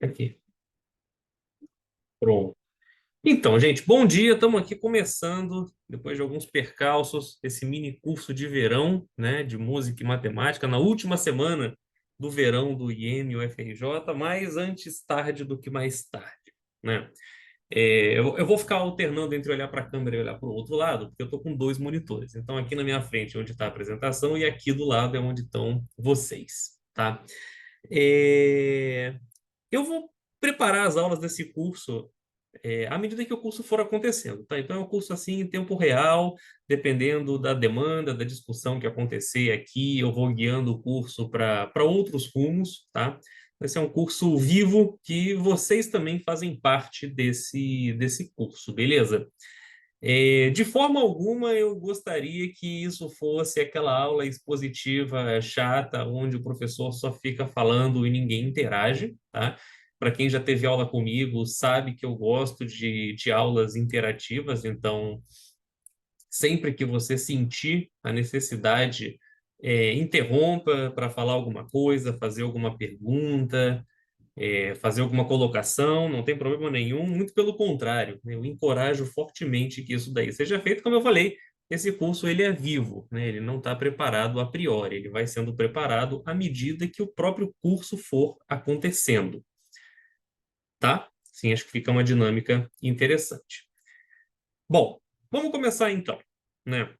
Aqui, pronto. Então, gente, bom dia. Estamos aqui começando, depois de alguns percalços, esse mini curso de verão, né, de música e matemática, na última semana do verão do IEM UFRJ, mas antes tarde do que mais tarde, né? Eu vou ficar alternando entre olhar para a câmera e olhar para o outro lado, porque eu estou com dois monitores. Então, aqui na minha frente é onde está a apresentação e aqui do lado é onde estão vocês, tá? É, Eu vou preparar as aulas desse curso à medida que o curso for acontecendo, tá? Então é um curso assim em tempo real, dependendo da demanda, da discussão que acontecer aqui, eu vou guiando o curso para outros rumos, tá? Vai ser um curso vivo que vocês também fazem parte desse curso, beleza? De forma alguma, eu gostaria que isso fosse aquela aula expositiva chata, onde o professor só fica falando e ninguém interage, tá? Para quem já teve aula comigo, sabe que eu gosto de aulas interativas, então, sempre que você sentir a necessidade, interrompa para falar alguma coisa, fazer alguma pergunta, fazer alguma colocação, não tem problema nenhum, muito pelo contrário, né? Eu encorajo fortemente que isso daí seja feito, como eu falei, esse curso ele é vivo, né? Ele não está preparado a priori, ele vai sendo preparado à medida que o próprio curso for acontecendo, tá? Sim, acho que fica uma dinâmica interessante. Bom, vamos começar então, né?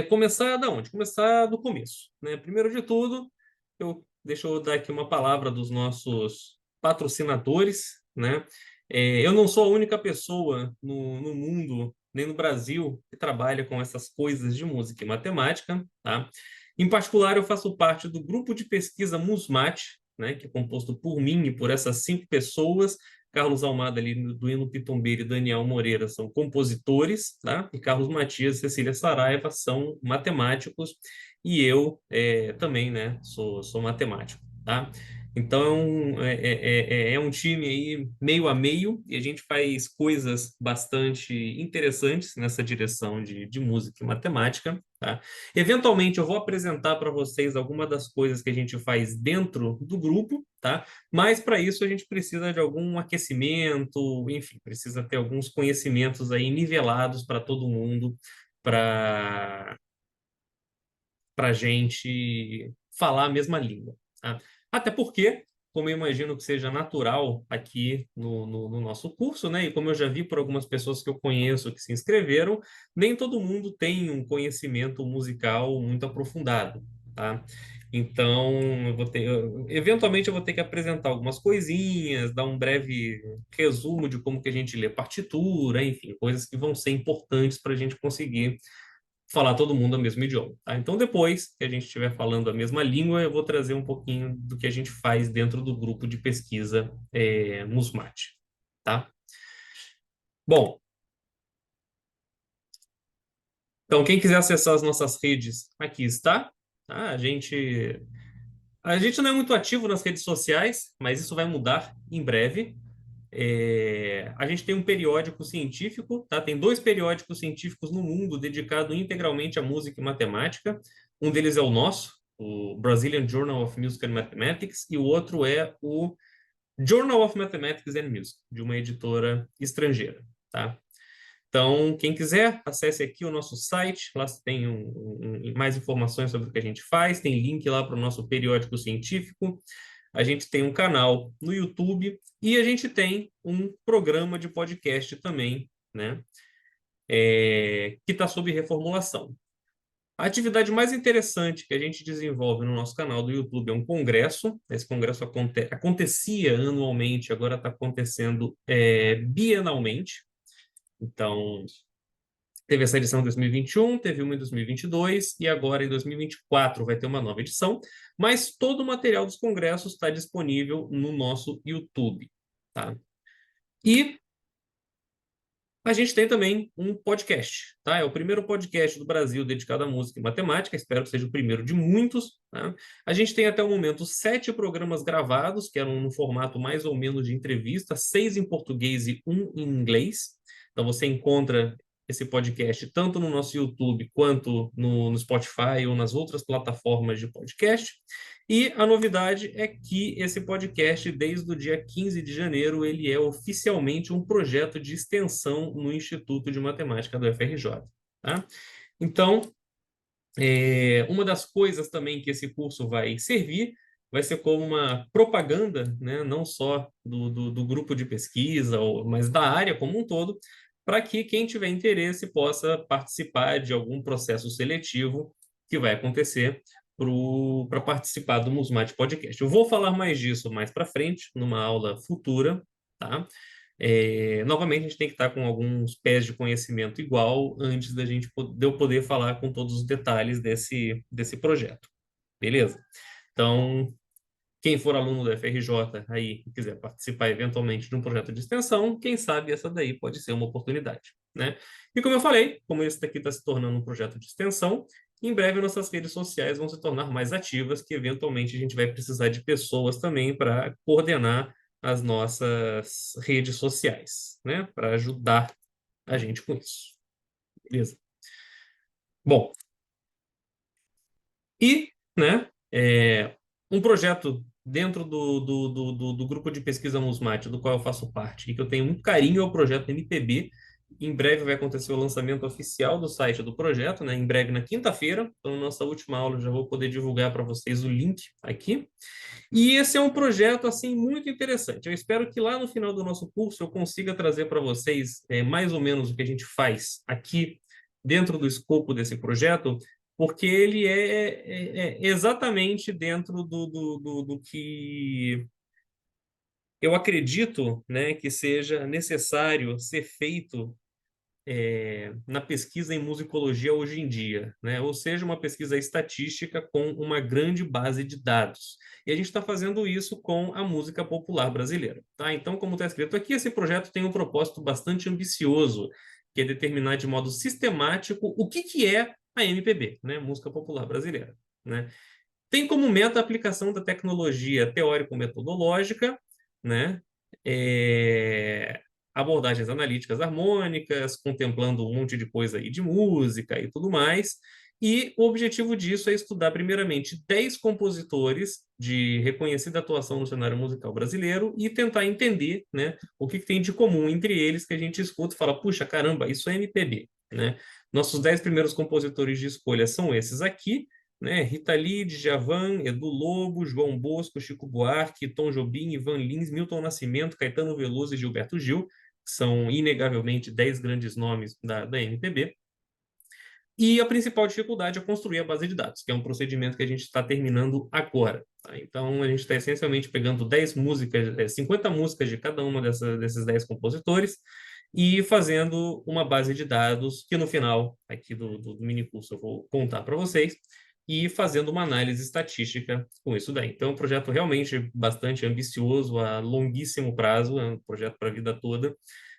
Começar da onde? Começar do começo, né? Primeiro de tudo, deixa eu dar aqui uma palavra dos nossos patrocinadores, né? Eu não sou a única pessoa no mundo, nem no Brasil, que trabalha com essas coisas de música e matemática, tá? Em particular, eu faço parte do grupo de pesquisa Musmat, né? Que é composto por mim e por essas 5 pessoas. Carlos Almada, ali do Hino Pitombeiro, e Daniel Moreira são compositores, tá? E Carlos Matias e Cecília Saraiva são matemáticos, e eu também, né, sou matemático, tá? Então, é um time aí meio a meio, e a gente faz coisas bastante interessantes nessa direção de música e matemática, tá? Eventualmente, eu vou apresentar para vocês algumas das coisas que a gente faz dentro do grupo, tá? Mas para isso a gente precisa de algum aquecimento, enfim, precisa ter alguns conhecimentos aí nivelados para todo mundo, para a gente falar a mesma língua, tá? Até porque, como eu imagino que seja natural aqui no nosso curso, né? E como eu já vi por algumas pessoas que eu conheço que se inscreveram, nem todo mundo tem um conhecimento musical muito aprofundado, tá? Então, eventualmente eu vou ter que apresentar algumas coisinhas, dar um breve resumo de como que a gente lê partitura, enfim, coisas que vão ser importantes para a gente conseguir falar todo mundo o mesmo idioma, tá? Então, depois que a gente estiver falando a mesma língua, eu vou trazer um pouquinho do que a gente faz dentro do grupo de pesquisa Musmat, tá? Bom, então quem quiser acessar as nossas redes, aqui está, tá? A gente não é muito ativo nas redes sociais, mas isso vai mudar em breve. A gente tem um periódico científico, tá? Tem 2 periódicos científicos no mundo dedicados integralmente à música e matemática. Um deles é o nosso, o Brazilian Journal of Music and Mathematics, e o outro é o Journal of Mathematics and Music, de uma editora estrangeira, tá? Então, quem quiser, acesse aqui o nosso site, lá tem mais informações sobre o que a gente faz, tem link lá para o nosso periódico científico, a gente tem um canal no YouTube e a gente tem um programa de podcast também, né? Que está sob reformulação. A atividade mais interessante que a gente desenvolve no nosso canal do YouTube é um congresso. Esse congresso acontecia anualmente, agora está acontecendo bienalmente. Então, teve essa edição em 2021, teve uma em 2022 e agora em 2024 vai ter uma nova edição. Mas todo o material dos congressos está disponível no nosso YouTube, tá? E a gente tem também um podcast, tá? É o primeiro podcast do Brasil dedicado à música e matemática, espero que seja o primeiro de muitos, tá? A gente tem até o momento 7 programas gravados, que eram no formato mais ou menos de entrevista, 6 em português e um em inglês. Então você encontra esse podcast tanto no nosso YouTube quanto no Spotify ou nas outras plataformas de podcast. E a novidade é que esse podcast, desde o dia 15 de janeiro, ele é oficialmente um projeto de extensão no Instituto de Matemática do FRJ. Tá? Então, uma das coisas também que esse curso vai servir vai ser como uma propaganda, né, não só do grupo de pesquisa, mas da área como um todo, para que quem tiver interesse possa participar de algum processo seletivo que vai acontecer para participar do Musmate Podcast. Eu vou falar mais disso mais para frente, numa aula futura, tá? Novamente, a gente tem que estar com alguns pés de conhecimento igual antes de eu poder falar com todos os detalhes desse projeto. Beleza? Então, quem for aluno da FRJ aí e quiser participar eventualmente de um projeto de extensão, quem sabe essa daí pode ser uma oportunidade, né? E como eu falei, como esse daqui está se tornando um projeto de extensão, em breve nossas redes sociais vão se tornar mais ativas, que eventualmente a gente vai precisar de pessoas também para coordenar as nossas redes sociais, né? Para ajudar a gente com isso. Beleza? Bom, e, né, um projeto dentro do grupo de pesquisa Musmate, do qual eu faço parte, e que eu tenho muito carinho, é o projeto MPB. Em breve vai acontecer o lançamento oficial do site do projeto, né? Em breve, na quinta-feira. Então, na nossa última aula, eu já vou poder divulgar para vocês o link aqui. E esse é um projeto, assim, muito interessante. Eu espero que lá no final do nosso curso eu consiga trazer para vocês mais ou menos o que a gente faz aqui dentro do escopo desse projeto, porque ele é exatamente dentro do que eu acredito, né, que seja necessário ser feito na pesquisa em musicologia hoje em dia, né? Ou seja, uma pesquisa estatística com uma grande base de dados. E a gente está fazendo isso com a música popular brasileira, tá? Então, como está escrito aqui, esse projeto tem um propósito bastante ambicioso, que é determinar de modo sistemático o que é a MPB, né? Música popular brasileira, né? Tem como meta a aplicação da tecnologia teórico-metodológica, né? É, abordagens analíticas harmônicas, contemplando um monte de coisa aí de música e tudo mais. E o objetivo disso é estudar, primeiramente, 10 compositores de reconhecida atuação no cenário musical brasileiro e tentar entender, né, o que tem de comum entre eles que a gente escuta e fala, puxa, caramba, isso é MPB, né? Nossos 10 primeiros compositores de escolha são esses aqui, né? Rita Lee, Djavan, Edu Lobo, João Bosco, Chico Buarque, Tom Jobim, Ivan Lins, Milton Nascimento, Caetano Veloso e Gilberto Gil, que são inegavelmente 10 grandes nomes da MPB. E a principal dificuldade é construir a base de dados, que é um procedimento que a gente está terminando agora. Tá? Então, a gente está essencialmente pegando 10 músicas, 50 músicas de cada uma desses 10 compositores e fazendo uma base de dados que no final aqui do mini curso eu vou contar para vocês e fazendo uma análise estatística com isso daí. Então, é um projeto realmente bastante ambicioso, a longuíssimo prazo, é um projeto para a vida toda,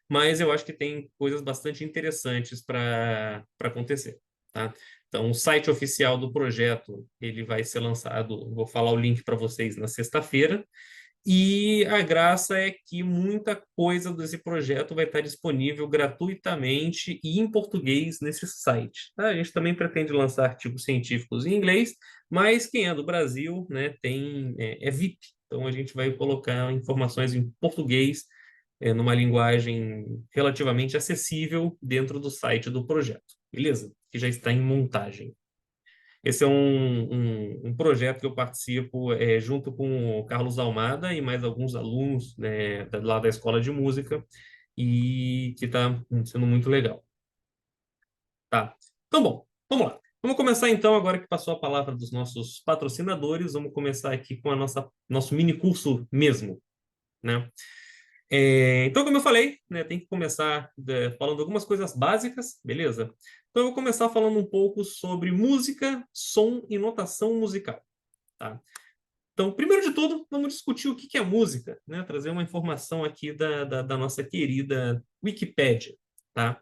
mas eu acho que tem coisas bastante interessantes para acontecer. Tá? Então, o site oficial do projeto ele vai ser lançado, vou falar o link para vocês na sexta-feira, e a graça é que muita coisa desse projeto vai estar disponível gratuitamente e em português nesse site. Tá? A gente também pretende lançar artigos científicos em inglês, mas quem é do Brasil, né, é VIP. Então a gente vai colocar informações em português, numa linguagem relativamente acessível dentro do site do projeto. Beleza? Que já está em montagem. Esse é um projeto que eu participo junto com o Carlos Almada e mais alguns alunos, né, lá da Escola de Música, e que está sendo muito legal. Tá? Então, bom, vamos lá. Vamos começar então, agora que passou a palavra dos nossos patrocinadores, vamos começar aqui com nosso mini curso mesmo, né? Então, como eu falei, né, tem que começar falando algumas coisas básicas, beleza? Então, eu vou começar falando um pouco sobre música, som e notação musical, tá? Então, primeiro de tudo, vamos discutir o que é música, né? Trazer uma informação aqui da nossa querida Wikipédia, tá?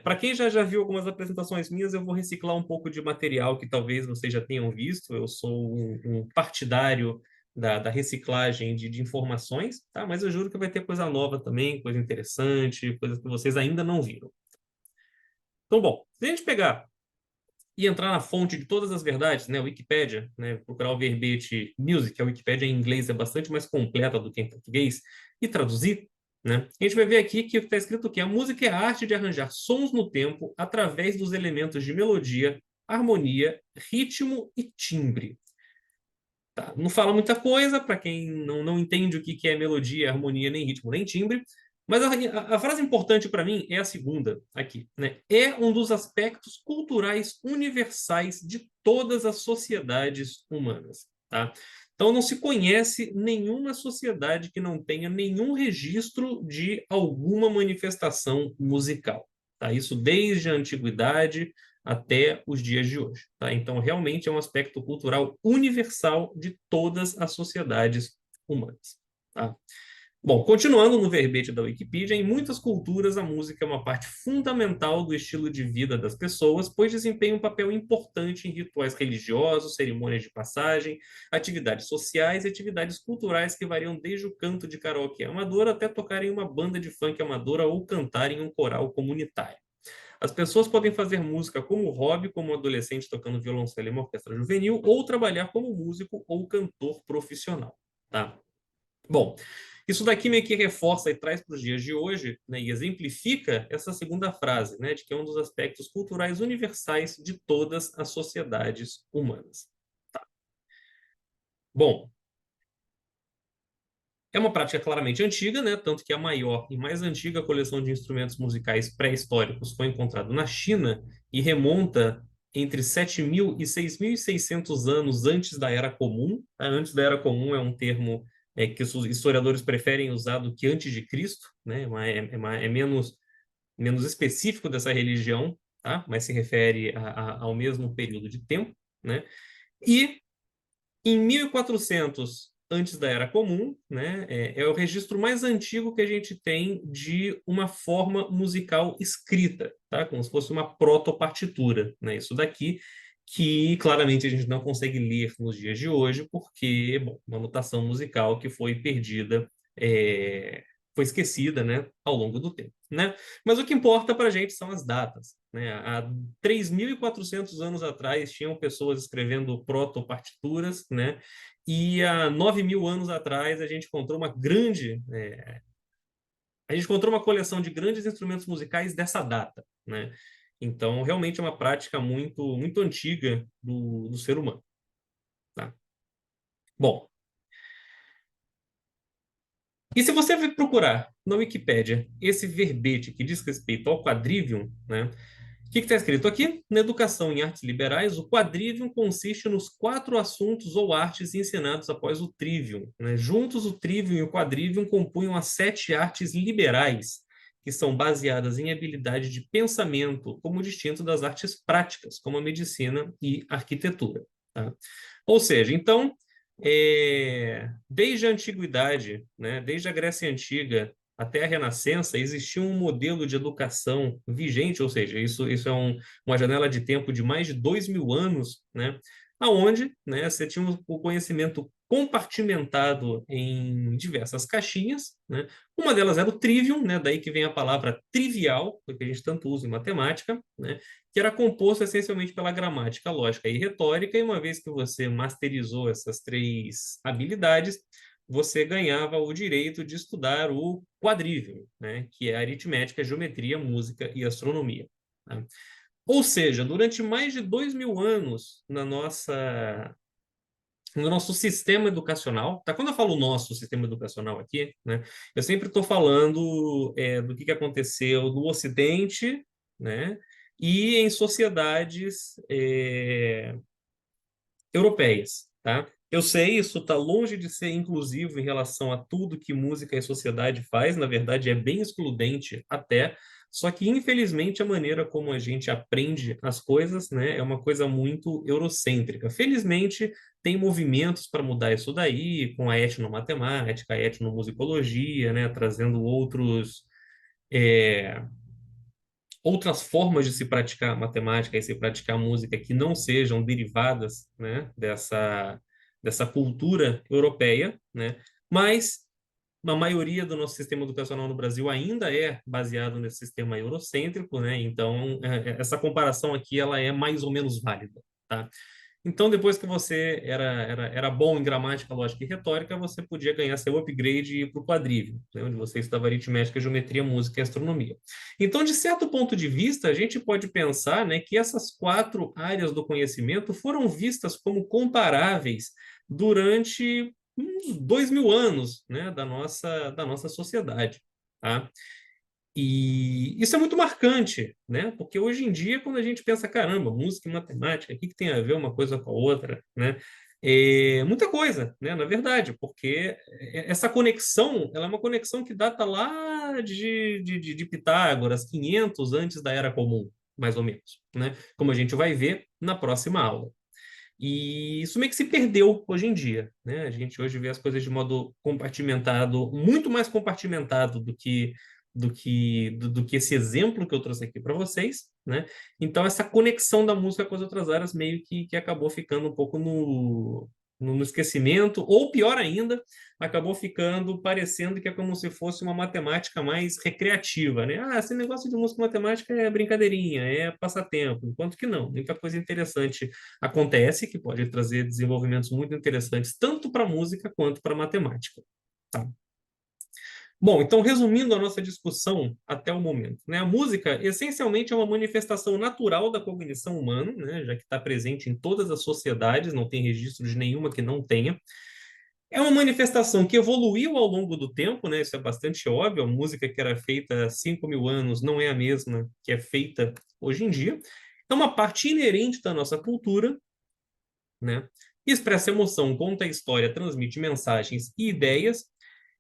Para quem já viu algumas apresentações minhas, eu vou reciclar um pouco de material que talvez vocês já tenham visto. Eu sou um partidário da reciclagem de informações, tá? Mas eu juro que vai ter coisa nova também, coisa interessante, coisas que vocês ainda não viram. Então, bom, se a gente pegar e entrar na fonte de todas as verdades, né, Wikipédia, né, procurar o verbete music, a Wikipédia em inglês é bastante mais completa do que em português, e traduzir, né, a gente vai ver aqui que está escrito que a música é a arte de arranjar sons no tempo através dos elementos de melodia, harmonia, ritmo e timbre. Tá, não fala muita coisa para quem não entende o que é melodia, harmonia, nem ritmo, nem timbre. Mas a frase importante para mim é a segunda aqui, né? É um dos aspectos culturais universais de todas as sociedades humanas, tá? Então não se conhece nenhuma sociedade que não tenha nenhum registro de alguma manifestação musical, tá? Isso desde a antiguidade até os dias de hoje, tá? Então realmente é um aspecto cultural universal de todas as sociedades humanas, tá? Bom, continuando no verbete da Wikipedia, em muitas culturas a música é uma parte fundamental do estilo de vida das pessoas, pois desempenha um papel importante em rituais religiosos, cerimônias de passagem, atividades sociais e atividades culturais que variam desde o canto de karaokê amador até tocar em uma banda de funk amadora ou cantar em um coral comunitário. As pessoas podem fazer música como hobby, como adolescente tocando violoncelo em uma orquestra juvenil, ou trabalhar como músico ou cantor profissional, tá? Bom, isso daqui meio que reforça e traz para os dias de hoje, né, e exemplifica essa segunda frase, né, de que é um dos aspectos culturais universais de todas as sociedades humanas. Bom, é uma prática claramente antiga, né, tanto que a maior e mais antiga coleção de instrumentos musicais pré-históricos foi encontrada na China e remonta entre 7.000 e 6.600 anos antes da Era Comum. Antes da Era Comum é um termo que os historiadores preferem usar do que antes de Cristo, né? É menos específico dessa religião, tá? Mas se refere ao mesmo período de tempo, né? E em 1400, antes da Era Comum, né, é o registro mais antigo que a gente tem de uma forma musical escrita, tá? Como se fosse uma protopartitura, né? Isso daqui que claramente a gente não consegue ler nos dias de hoje, porque, bom, uma notação musical que foi perdida, foi esquecida, né, ao longo do tempo, né? Mas o que importa para a gente são as datas, né? Há 3.400 anos atrás tinham pessoas escrevendo protopartituras, né? E há 9.000 anos atrás a gente encontrou uma coleção de grandes instrumentos musicais dessa data, né? Então, realmente é uma prática muito, muito antiga do ser humano, tá? Bom, e se você procurar na Wikipédia esse verbete que diz respeito ao quadrivium, né? O que está escrito aqui? Na educação em artes liberais, o quadrivium consiste nos 4 assuntos ou artes ensinados após o trivium, né? Juntos, o trivium e o quadrivium compunham as 7 artes liberais, que são baseadas em habilidade de pensamento, como distinto das artes práticas, como a medicina e a arquitetura, tá? Ou seja, então, desde a antiguidade, né, desde a Grécia Antiga até a Renascença, existia um modelo de educação vigente, ou seja, isso é uma janela de tempo de mais de 2.000 anos, né, aonde, né, você tinha o conhecimento compartimentado em diversas caixinhas, né? Uma delas era o trivium, né, daí que vem a palavra trivial, que a gente tanto usa em matemática, né, que era composto essencialmente pela gramática, lógica e retórica, e uma vez que você masterizou essas 3 habilidades, você ganhava o direito de estudar o quadrivium, né, que é a aritmética, geometria, música e astronomia, né? Ou seja, durante mais de 2.000 anos no nosso sistema educacional, tá? Quando eu falo nosso sistema educacional aqui, né, eu sempre estou falando do que aconteceu no Ocidente, né, e em sociedades europeias, tá? Eu sei, isso está longe de ser inclusivo em relação a tudo que música e sociedade faz, na verdade é bem excludente até, só que infelizmente a maneira como a gente aprende as coisas, né, é uma coisa muito eurocêntrica. Felizmente tem movimentos para mudar isso daí, com a etnomatemática, a etnomusicologia, né, trazendo é, outras formas de se praticar matemática e se praticar música que não sejam derivadas, né, dessa cultura europeia, né? Mas a maioria do nosso sistema educacional no Brasil ainda é baseado nesse sistema eurocêntrico, né? Então, essa comparação aqui ela é mais ou menos válida, tá? Então, depois que você era bom em gramática, lógica e retórica, você podia ganhar seu upgrade e ir para o quadrívio, né, onde você estudava aritmética, geometria, música e astronomia. Então, de certo ponto de vista, a gente pode pensar, né, que essas quatro áreas do conhecimento foram vistas como comparáveis durante uns 2.000 anos, né, da nossa sociedade. Tá? E isso é muito marcante, né? Porque hoje em dia, quando a gente pensa, caramba, música e matemática, o que que tem a ver uma coisa com a outra, né? É muita coisa, né? Na verdade, porque essa conexão, ela é uma conexão que data lá de Pitágoras, 500 antes da Era Comum, mais ou menos, né? Como a gente vai ver na próxima aula. E isso meio que se perdeu hoje em dia, né? A gente hoje vê as coisas de modo compartimentado, muito mais compartimentado do que esse exemplo que eu trouxe aqui para vocês, né? Então essa conexão da música com as outras áreas meio que acabou ficando um pouco no esquecimento, ou pior ainda, acabou ficando parecendo que é como se fosse uma matemática mais recreativa, né? Ah, esse negócio de música e matemática é brincadeirinha, é passatempo, enquanto que não, muita coisa interessante acontece que pode trazer desenvolvimentos muito interessantes tanto para a música quanto para a matemática. Tá? Bom, então, resumindo a nossa discussão até o momento, né? A música, essencialmente, é uma manifestação natural da cognição humana, né? Já que está presente em todas as sociedades, não tem registro de nenhuma que não tenha. É uma manifestação que evoluiu ao longo do tempo, né? Isso é bastante óbvio. A música que era feita há 5.000 anos não é a mesma que é feita hoje em dia. É uma parte inerente da nossa cultura, né? Expressa emoção, conta a história, transmite mensagens e ideias,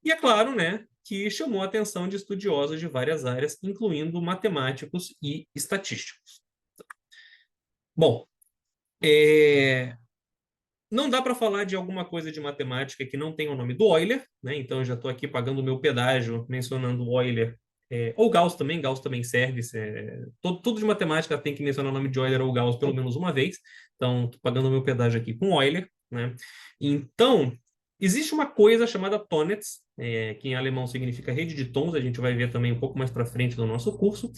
e é claro, né, que chamou a atenção de estudiosos de várias áreas, incluindo matemáticos e estatísticos. Bom, não dá para falar de alguma coisa de matemática que não tenha o nome do Euler, né? Então eu já estou aqui pagando o meu pedágio mencionando Euler, ou Gauss também serve. Tudo de matemática tem que mencionar o nome de Euler ou Gauss pelo menos uma vez. Então, estou pagando o meu pedágio aqui com Euler, né? Então, existe uma coisa chamada Tonets, que em alemão significa rede de tons, a gente vai ver também um pouco mais para frente no nosso curso,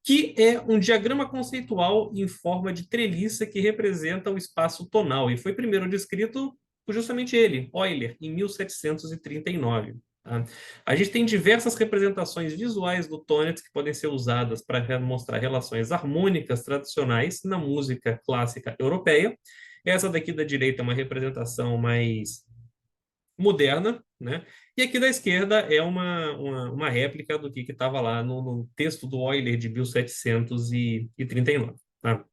que é um diagrama conceitual em forma de treliça que representa o espaço tonal, e foi primeiro descrito por justamente ele, Euler, em 1739. Tá? A gente tem diversas representações visuais do Tonets que podem ser usadas para mostrar relações harmônicas tradicionais na música clássica europeia. Essa daqui da direita é uma representação mais moderna, né? E aqui da esquerda é uma réplica do que estava lá no texto do Euler de 1739. Tá?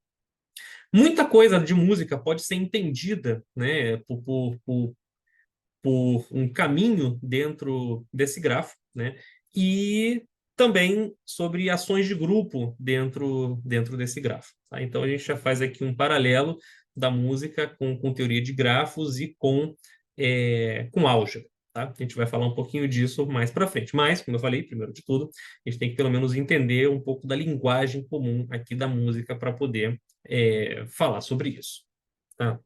Muita coisa de música pode ser entendida, né, por um caminho dentro desse grafo, né? E também sobre ações de grupo dentro desse grafo. Tá? Então a gente já faz aqui um paralelo da música com teoria de grafos e com álgebra. Tá? A gente vai falar um pouquinho disso mais para frente. Mas, como eu falei, primeiro de tudo, a gente tem que pelo menos entender um pouco da linguagem comum aqui da música para poder falar sobre isso. Tá?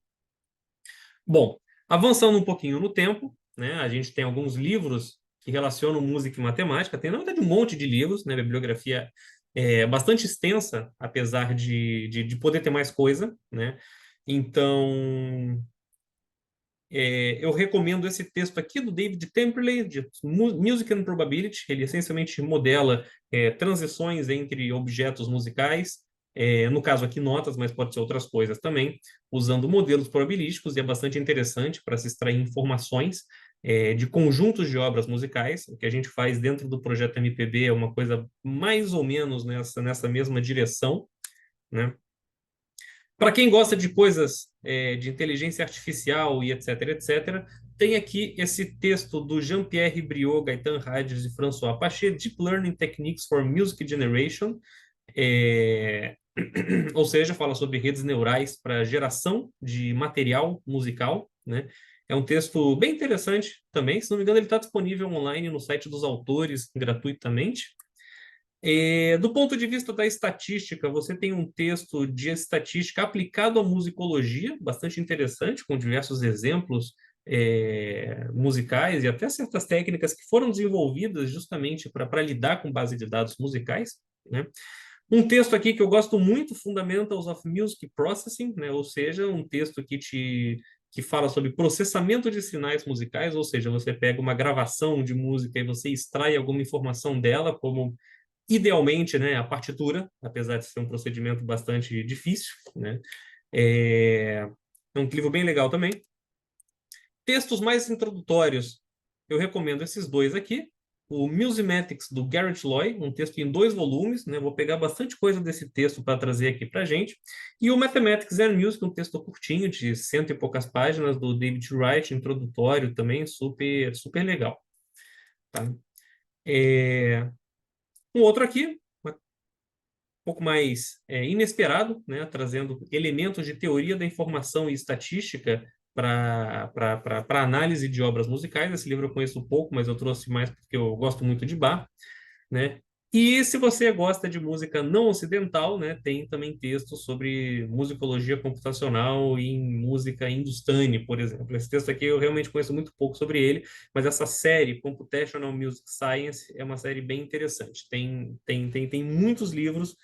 Bom, avançando um pouquinho no tempo, né, a gente tem alguns livros que relacionam música e matemática, tem na verdade um monte de livros, né, a bibliografia é bastante extensa, apesar de poder ter mais coisa, né? Então, eu recomendo esse texto aqui do David Temperley, de Music and Probability. Ele essencialmente modela transições entre objetos musicais, no caso aqui notas, mas pode ser outras coisas também, usando modelos probabilísticos, e é bastante interessante para se extrair informações de conjuntos de obras musicais. O que a gente faz dentro do projeto MPB é uma coisa mais ou menos nessa mesma direção, né? Para quem gosta de coisas de inteligência artificial e etc, etc, tem aqui esse texto do Jean-Pierre Briot, Gaëtan Hades e François Paché, Deep Learning Techniques for Music Generation, ou seja, fala sobre redes neurais para geração de material musical, né? É um texto bem interessante também. Se não me engano, ele está disponível online no site dos autores gratuitamente. Do ponto de vista da estatística, você tem um texto de estatística aplicado à musicologia, bastante interessante, com diversos exemplos musicais e até certas técnicas que foram desenvolvidas justamente para lidar com base de dados musicais, né? Um texto aqui que eu gosto muito, Fundamentals of Music Processing, né? Ou seja, um texto que fala sobre processamento de sinais musicais, ou seja, você pega uma gravação de música e você extrai alguma informação dela, como idealmente, né, a partitura, apesar de ser um procedimento bastante difícil, né? É um livro bem legal também. Textos mais introdutórios, eu recomendo esses dois aqui. O Musymatics, do Garrett Loy, um texto em 2 volumes, né? Vou pegar bastante coisa desse texto para trazer aqui para a gente. E o Mathematics and Music, um texto curtinho, de 100 e poucas páginas, do David Wright, introdutório também, super, super legal. Tá? Um outro aqui, pouco mais inesperado, né, trazendo elementos de teoria da informação e estatística para análise de obras musicais. Esse livro eu conheço pouco, mas eu trouxe mais porque eu gosto muito de Bach, né? E se você gosta de música não ocidental, né, tem também textos sobre musicologia computacional e música hindustani, por exemplo. Esse texto aqui eu realmente conheço muito pouco sobre ele, mas essa série, Computational Music Science, é uma série bem interessante. Tem muitos livros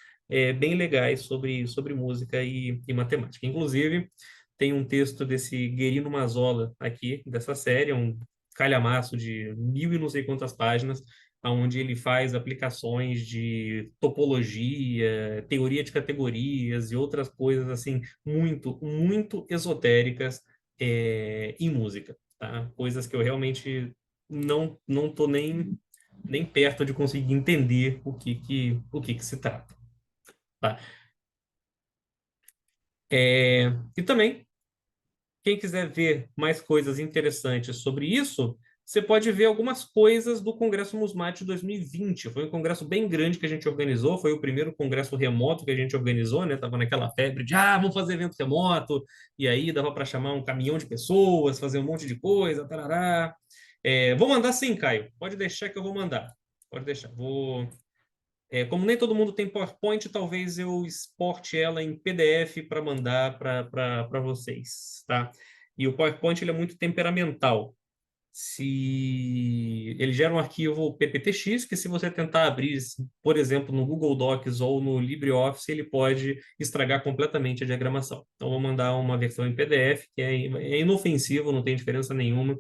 bem legais sobre música e matemática. Inclusive, tem um texto desse Guerino Mazzola aqui, dessa série, um calhamaço de mil e não sei quantas páginas, onde ele faz aplicações de topologia, teoria de categorias e outras coisas assim muito, muito esotéricas em música, tá? Coisas que eu realmente não tô nem perto de conseguir entender o que se trata, tá? E também quem quiser ver mais coisas interessantes sobre isso, você pode ver algumas coisas do Congresso Musmat de 2020. Foi um congresso bem grande que a gente organizou, foi o primeiro congresso remoto que a gente organizou, né? Tava naquela febre de, vamos fazer evento remoto, e aí dava para chamar um caminhão de pessoas, fazer um monte de coisa, tarará. Vou mandar sim, Caio. Pode deixar que eu vou mandar. Pode deixar. Como nem todo mundo tem PowerPoint, talvez eu exporte ela em PDF para mandar para vocês, tá? E o PowerPoint ele é muito temperamental. Se ele gera um arquivo PPTX, que se você tentar abrir, por exemplo, no Google Docs ou no LibreOffice, ele pode estragar completamente a diagramação. Então, vou mandar uma versão em PDF, que é inofensivo, não tem diferença nenhuma.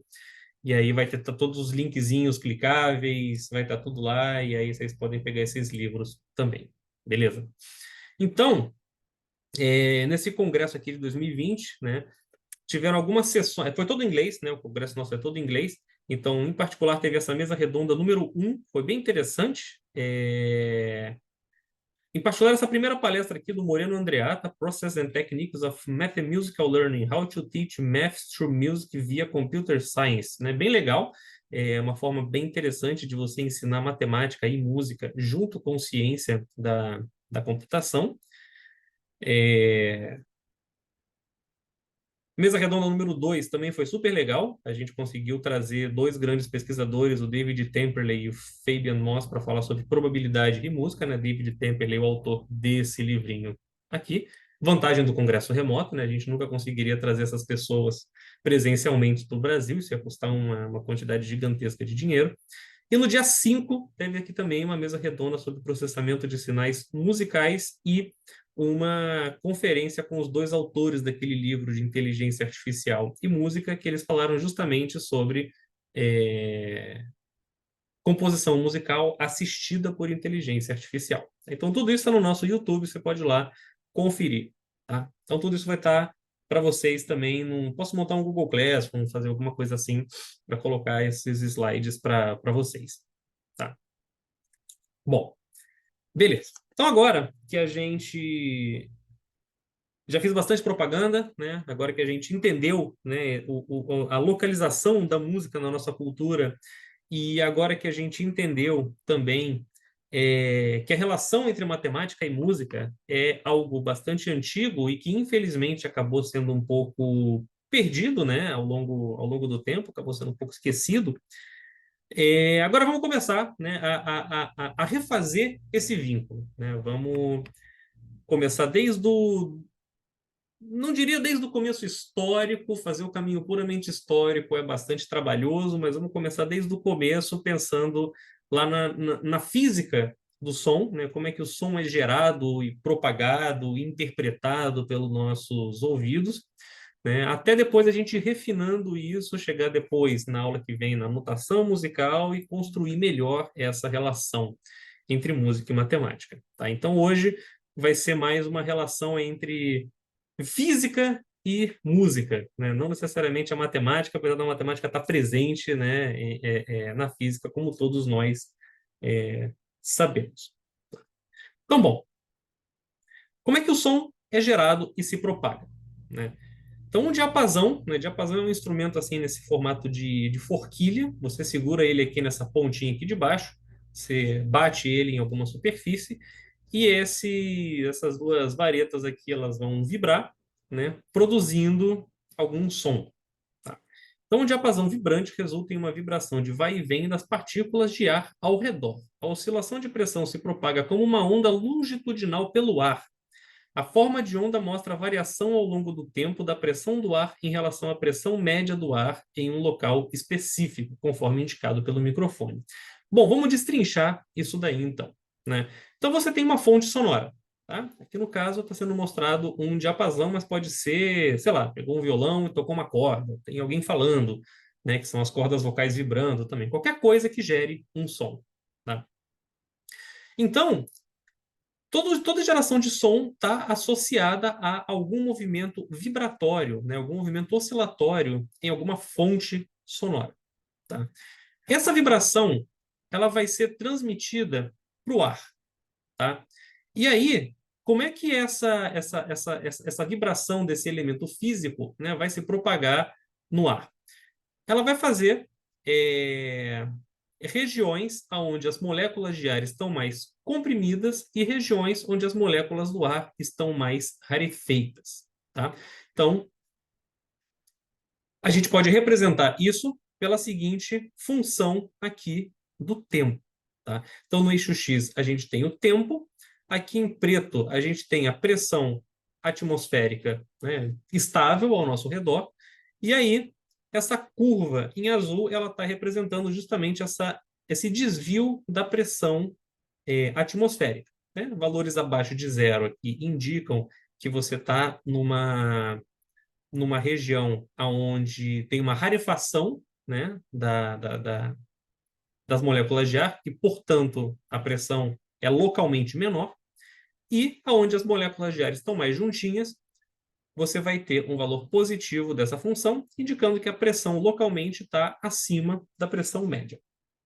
E aí vai ter todos os linkzinhos clicáveis, vai estar tudo lá, e aí vocês podem pegar esses livros também. Beleza? Então, nesse congresso aqui de 2020, né, tiveram algumas sessões, foi todo em inglês, né, o congresso nosso é todo em inglês, então, em particular, teve essa mesa redonda número 1, foi bem interessante. Em particular, essa primeira palestra aqui do Moreno Andreata, Process and Techniques of Mathematical Learning, How to Teach Math Through Music via Computer Science, né? Bem legal, é uma forma bem interessante de você ensinar matemática e música junto com ciência da computação. Mesa redonda número 2 também foi super legal. A gente conseguiu trazer 2 grandes pesquisadores, o David Temperley e o Fabian Moss, para falar sobre probabilidade e música, né? David Temperley, o autor desse livrinho aqui. Vantagem do congresso remoto, né? A gente nunca conseguiria trazer essas pessoas presencialmente do Brasil, isso ia custar uma quantidade gigantesca de dinheiro. E no dia 5, teve aqui também uma mesa redonda sobre processamento de sinais musicais e uma conferência com os 2 autores daquele livro de inteligência artificial e música, que eles falaram justamente sobre é, composição musical assistida por inteligência artificial. Então, tudo isso está no nosso YouTube, você pode ir lá conferir. Tá? Então, tudo isso vai estar para vocês também. Posso montar um Google Classroom, fazer alguma coisa assim para colocar esses slides para vocês. Tá? Bom, beleza. Então, agora que a gente já fiz bastante propaganda, né? Agora que a gente entendeu, né, a localização da música na nossa cultura e agora que a gente entendeu também que a relação entre matemática e música é algo bastante antigo e que infelizmente acabou sendo um pouco perdido, né, ao longo do tempo, acabou sendo um pouco esquecido. Agora vamos começar, né, a refazer esse vínculo, né? Vamos começar desde não diria desde o começo histórico, fazer o caminho puramente histórico é bastante trabalhoso, mas vamos começar desde o começo, pensando lá na física do som, né? Como é que o som é gerado e propagado, interpretado pelos nossos ouvidos, né? Até depois a gente refinando isso, chegar depois na aula que vem na notação musical e construir melhor essa relação entre música e matemática, tá? Então hoje vai ser mais uma relação entre física e música, né? Não necessariamente a matemática, apesar da matemática estar presente, né, na física, como todos nós sabemos. Então, bom, como é que o som é gerado e se propaga, né? Então, um diapasão, né? Diapasão é um instrumento assim nesse formato de forquilha. Você segura ele aqui nessa pontinha aqui de baixo, você bate ele em alguma superfície e essas duas varetas aqui elas vão vibrar, né? Produzindo algum som. Tá? Então, um diapasão vibrante resulta em uma vibração de vai e vem das partículas de ar ao redor. A oscilação de pressão se propaga como uma onda longitudinal pelo ar. A forma de onda mostra a variação ao longo do tempo da pressão do ar em relação à pressão média do ar em um local específico, conforme indicado pelo microfone. Bom, vamos destrinchar isso daí então, né? Então você tem uma fonte sonora, tá? Aqui no caso está sendo mostrado um diapasão, mas pode ser, sei lá, pegou um violão e tocou uma corda, tem alguém falando, né, que são as cordas vocais vibrando também, qualquer coisa que gere um som, tá? Então, toda geração de som está associada a algum movimento vibratório, né? Algum movimento oscilatório em alguma fonte sonora. Tá? Essa vibração ela vai ser transmitida para o ar. Tá? E aí, como é que essa vibração desse elemento físico, né, vai se propagar no ar? Ela vai fazer é, regiões onde as moléculas de ar estão mais comprimidas e regiões onde as moléculas do ar estão mais rarefeitas. Tá? Então, a gente pode representar isso pela seguinte função aqui do tempo. Tá? Então, no eixo X, a gente tem o tempo. Aqui em preto, a gente tem a pressão atmosférica, né, estável ao nosso redor. E aí, essa curva em azul, ela está representando justamente esse desvio da pressão atmosférica. Né? Valores abaixo de zero aqui indicam que você está numa região onde tem uma rarefação, né, das moléculas de ar e, portanto, a pressão é localmente menor. E aonde as moléculas de ar estão mais juntinhas, você vai ter um valor positivo dessa função, indicando que a pressão localmente está acima da pressão média.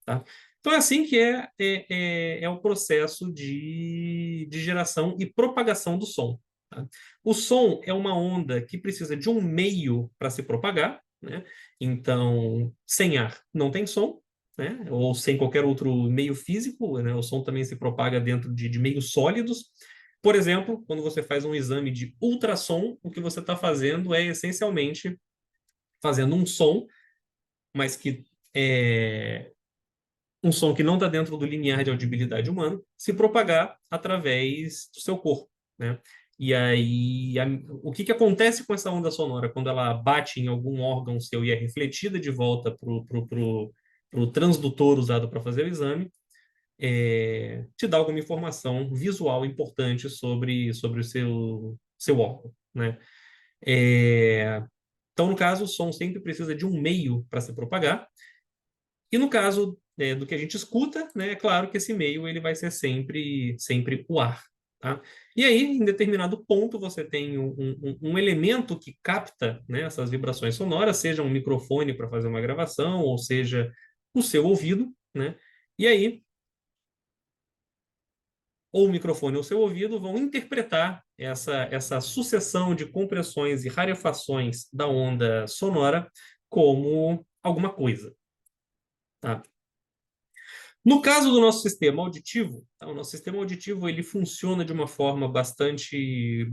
Tá? Então é assim que é o processo de geração e propagação do som. Tá? O som é uma onda que precisa de um meio para se propagar, né? Então, sem ar não tem som, né? Ou sem qualquer outro meio físico, né? O som também se propaga dentro de meios sólidos. Por exemplo, quando você faz um exame de ultrassom, o que você está fazendo é essencialmente fazendo um som, mas que um som que não está dentro do limiar de audibilidade humano se propagar através do seu corpo, né? E aí, o que acontece com essa onda sonora quando ela bate em algum órgão seu e é refletida de volta pro transdutor usado para fazer o exame, te dá alguma informação visual importante sobre o seu órgão, né? Então, no caso, o som sempre precisa de um meio para se propagar, e no caso do que a gente escuta, né, é claro que esse meio ele vai ser sempre o ar. Tá? E aí, em determinado ponto, você tem um elemento que capta, né, essas vibrações sonoras, seja um microfone para fazer uma gravação, ou seja, o seu ouvido. Né? E aí, ou o microfone ou o seu ouvido vão interpretar essa sucessão de compressões e rarefações da onda sonora como alguma coisa. Tá? No caso do nosso sistema auditivo, tá? O nosso sistema auditivo ele funciona de uma forma bastante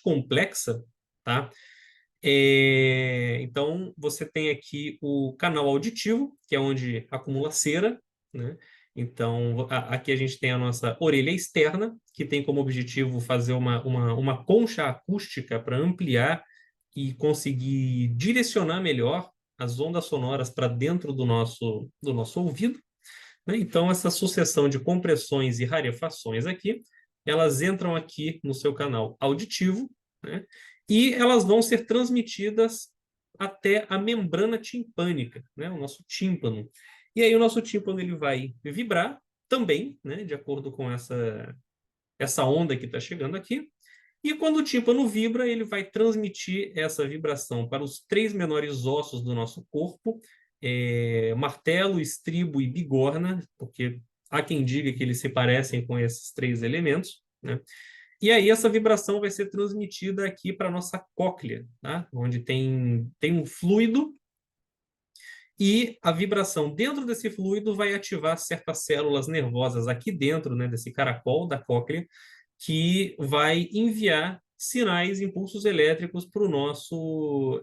complexa, tá? Então, você tem aqui o canal auditivo, que é onde acumula cera, né? Então, aqui a gente tem a nossa orelha externa, que tem como objetivo fazer uma concha acústica para ampliar e conseguir direcionar melhor as ondas sonoras para dentro do nosso ouvido, né? Então, essa sucessão de compressões e rarefações aqui, elas entram aqui no seu canal auditivo, né? E elas vão ser transmitidas até a membrana timpânica, né? O nosso tímpano. E aí o nosso tímpano ele vai vibrar também, né? De acordo com essa onda que está chegando aqui. E quando o tímpano vibra, ele vai transmitir essa vibração para os três menores ossos do nosso corpo, martelo, estribo e bigorna, porque há quem diga que eles se parecem com esses três elementos, né? E aí essa vibração vai ser transmitida aqui para a nossa cóclea, tá? Onde tem um fluido e a vibração dentro desse fluido vai ativar certas células nervosas aqui dentro, né, desse caracol da cóclea, que vai enviar sinais, impulsos elétricos para o nosso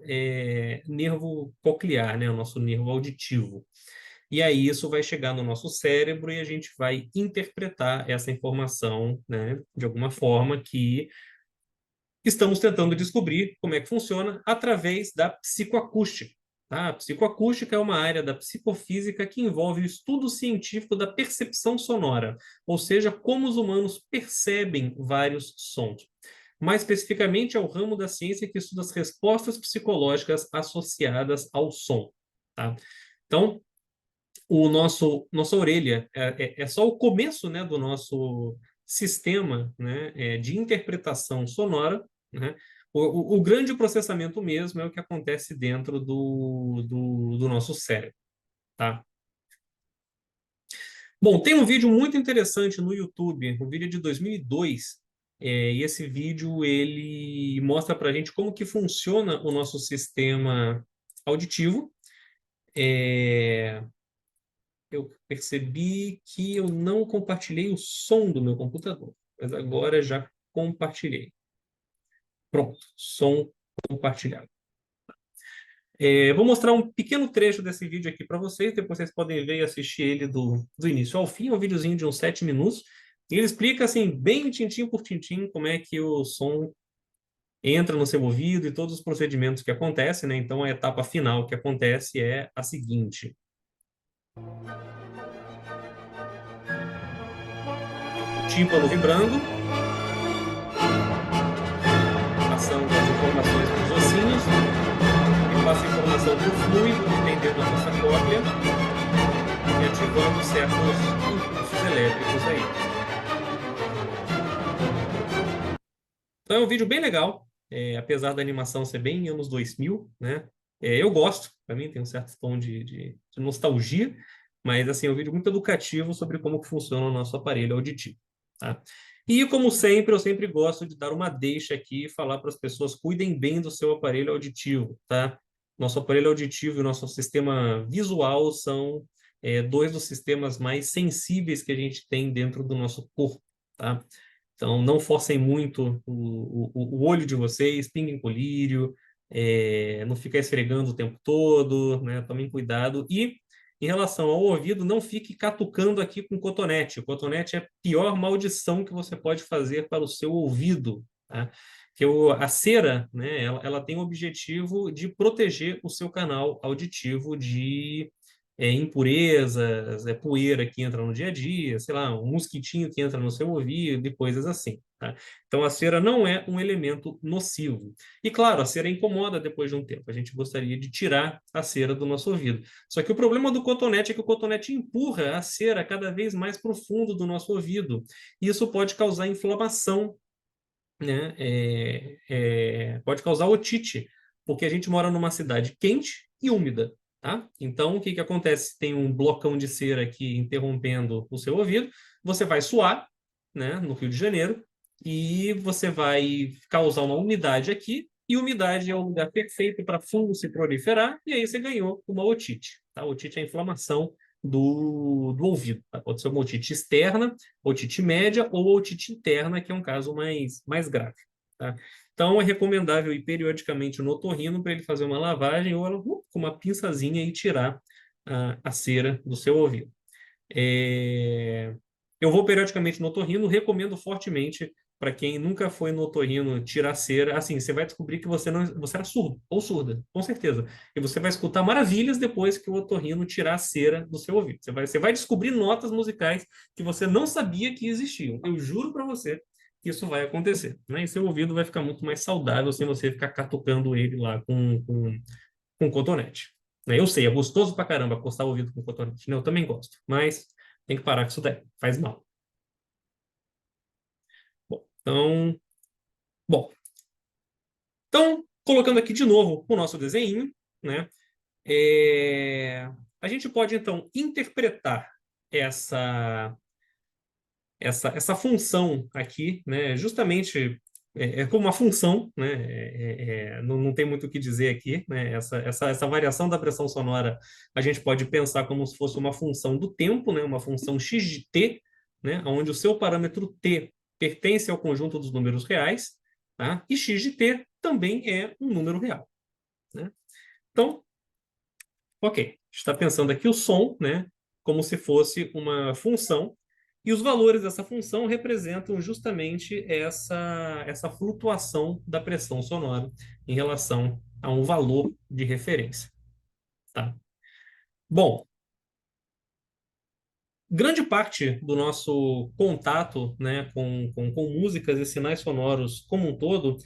nervo coclear, né, o nosso nervo auditivo. E aí isso vai chegar no nosso cérebro e a gente vai interpretar essa informação, né, de alguma forma que estamos tentando descobrir como é que funciona através da psicoacústica. Tá? A psicoacústica é uma área da psicofísica que envolve o estudo científico da percepção sonora, ou seja, como os humanos percebem vários sons. Mais especificamente, é o ramo da ciência que estuda as respostas psicológicas associadas ao som. Tá? Então, nossa orelha é só o começo, né, do nosso sistema, né, de interpretação sonora, né? O grande processamento mesmo é o que acontece dentro do nosso cérebro, tá? Bom, tem um vídeo muito interessante no YouTube, um vídeo de 2002, e esse vídeo ele mostra para a gente como que funciona o nosso sistema auditivo. Eu percebi que eu não compartilhei o som do meu computador, mas agora já compartilhei. Pronto, som compartilhado. Vou mostrar um pequeno trecho desse vídeo aqui para vocês, depois vocês podem ver e assistir ele do início ao fim, é um videozinho de uns 7 minutos, e ele explica, assim, bem tintim por tintim, como é que o som entra no seu ouvido e todos os procedimentos que acontecem, né? Então, a etapa final que acontece é a seguinte: o tímpano vibrando, passando as informações para os ossinhos, e passa a informação para o fluido que tem dentro da nossa córnea e ativando certos impulsos elétricos aí. Então é um vídeo bem legal, apesar da animação ser bem anos 2000, né? Eu gosto, para mim tem um certo tom de nostalgia, mas assim, é um vídeo muito educativo sobre como que funciona o nosso aparelho auditivo, tá? E como sempre, eu sempre gosto de dar uma deixa aqui e falar para as pessoas cuidem bem do seu aparelho auditivo, tá? Nosso aparelho auditivo e o nosso sistema visual são dois dos sistemas mais sensíveis que a gente tem dentro do nosso corpo, tá? Então, não forcem muito o olho de vocês, pinguem colírio, não fica esfregando o tempo todo, né? Tomem cuidado. E, em relação ao ouvido, não fique catucando aqui com cotonete. O cotonete é a pior maldição que você pode fazer para o seu ouvido, tá? Que a cera, né, ela tem o objetivo de proteger o seu canal auditivo de impurezas, poeira que entra no dia a dia, sei lá, um mosquitinho que entra no seu ouvido e coisas assim, tá? Então, a cera não é um elemento nocivo. E, claro, a cera incomoda depois de um tempo. A gente gostaria de tirar a cera do nosso ouvido. Só que o problema do cotonete é que o cotonete empurra a cera cada vez mais para o fundo do nosso ouvido. E isso pode causar inflamação, né? Pode causar otite, porque a gente mora numa cidade quente e úmida, tá? Então, o que que acontece? Tem um blocão de cera aqui interrompendo o seu ouvido, você vai suar, né, no Rio de Janeiro, e você vai causar uma umidade aqui, e umidade é o lugar perfeito para fungo se proliferar, e aí você ganhou uma otite, tá? Otite é a inflamação do ouvido, tá? Pode ser uma otite externa, otite média ou otite interna, que é um caso mais grave, tá? Então, é recomendável ir periodicamente no otorrino para ele fazer uma lavagem ou com uma pinçazinha e tirar a cera do seu ouvido. Eu vou periodicamente no otorrino, recomendo fortemente para quem nunca foi no otorrino tirar cera. Assim, você vai descobrir que você era surdo ou surda, com certeza. E você vai escutar maravilhas depois que o otorrino tirar a cera do seu ouvido. Você vai descobrir notas musicais que você não sabia que existiam. Eu juro para você que isso vai acontecer, né? E seu ouvido vai ficar muito mais saudável sem você ficar catucando ele lá com cotonete. Né? Eu sei, é gostoso pra caramba coçar o ouvido com cotonete, né? Eu também gosto, mas tem que parar com isso daí, faz mal. Bom, bom, então colocando aqui de novo o nosso desenho, né? É, A gente pode então interpretar essa essa função aqui, né, justamente como uma função, né, não tem muito o que dizer aqui, né, essa variação da pressão sonora a gente pode pensar como se fosse uma função do tempo, né, uma função x de t, né, onde o seu parâmetro t pertence ao conjunto dos números reais, tá? E x de t também é um número real, né? Então, ok, está pensando aqui o som, né, como se fosse uma função, e os valores dessa função representam justamente essa flutuação da pressão sonora em relação a um valor de referência, tá? Bom, grande parte do nosso contato, né, com músicas e sinais sonoros como um todo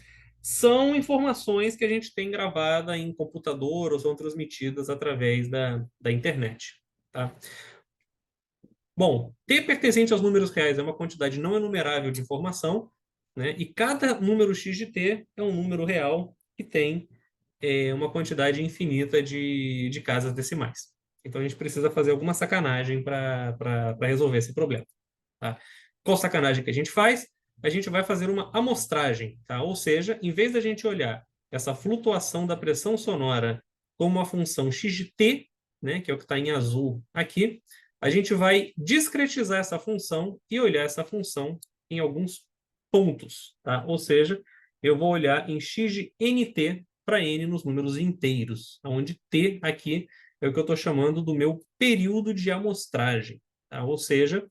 são informações que a gente tem gravada em computador ou são transmitidas através da internet, tá? Bom, T pertencente aos números reais é uma quantidade não enumerável de informação, né? E cada número x de t é um número real que tem uma quantidade infinita de casas decimais. Então a gente precisa fazer alguma sacanagem para resolver esse problema, tá? Qual sacanagem que a gente faz? A gente vai fazer uma amostragem, tá? Ou seja, em vez da gente olhar essa flutuação da pressão sonora como uma função x de t, né, que é o que está em azul aqui, a gente vai discretizar essa função e olhar essa função em alguns pontos, tá? Ou seja, eu vou olhar em x de nt para n nos números inteiros, onde t aqui é o que eu estou chamando do meu período de amostragem, tá? Ou seja,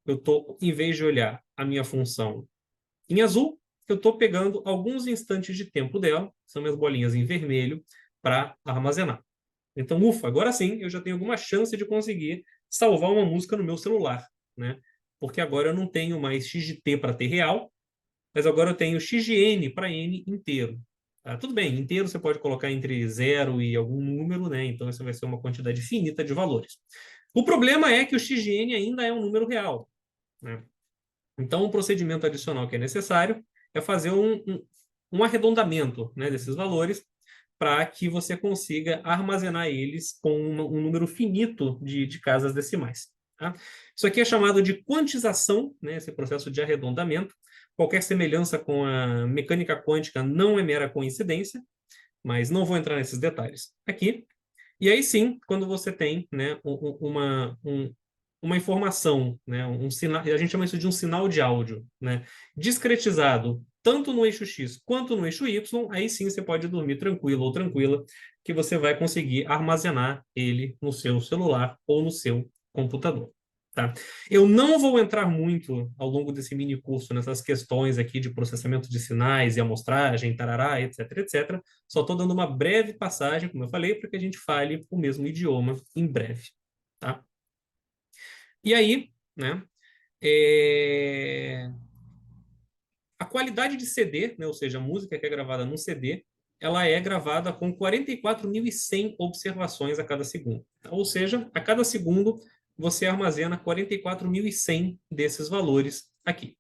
eu estou, em vez de olhar a minha função em azul, eu estou pegando alguns instantes de tempo dela, são minhas bolinhas em vermelho, para armazenar. Então, ufa, agora sim eu já tenho alguma chance de conseguir salvar uma música no meu celular, né? Porque agora eu não tenho mais x de t para t real, mas agora eu tenho x de n para n inteiro. Tá? Tudo bem, inteiro você pode colocar entre zero e algum número, né? Então, isso vai ser uma quantidade finita de valores. O problema é que o x de n ainda é um número real, né? Então, o procedimento adicional que é necessário é fazer um arredondamento, né, desses valores para que você consiga armazenar eles com um número finito de casas decimais. Tá? Isso aqui é chamado de quantização, né, esse processo de arredondamento. Qualquer semelhança com a mecânica quântica não é mera coincidência, mas não vou entrar nesses detalhes aqui. E aí sim, quando você tem, né, uma informação, né, um sinal, a gente chama isso de um sinal de áudio, né, discretizado tanto no eixo X quanto no eixo Y, aí sim você pode dormir tranquilo ou tranquila, que você vai conseguir armazenar ele no seu celular ou no seu computador. Tá? Eu não vou entrar muito ao longo desse mini curso nessas questões aqui de processamento de sinais e amostragem, tarará, etc, etc. Só estou dando uma breve passagem, como eu falei, para que a gente fale o mesmo idioma em breve. Tá? E aí, né, é, a qualidade de CD, né, ou seja, a música que é gravada num CD, ela é gravada com 44.100 observações a cada segundo. Ou seja, a cada segundo você armazena 44.100 desses valores aqui.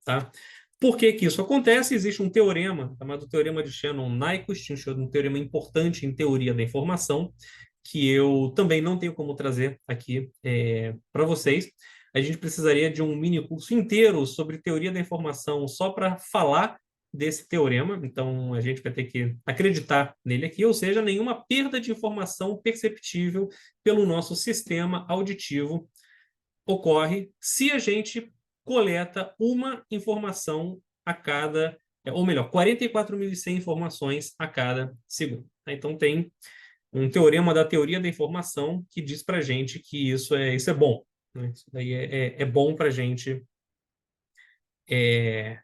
Tá? Por que que isso acontece? Existe um teorema chamado Teorema de Shannon-Nyquist, um teorema importante em teoria da informação, que eu também não tenho como trazer aqui para vocês. A gente precisaria de um mini curso inteiro sobre teoria da informação só para falar desse teorema, então a gente vai ter que acreditar nele aqui, ou seja, nenhuma perda de informação perceptível pelo nosso sistema auditivo ocorre se a gente coleta uma informação a cada, ou melhor, 44.100 informações a cada segundo. Então tem um teorema da teoria da informação que diz para a gente que isso é bom. né? Isso daí é bom para a gente é,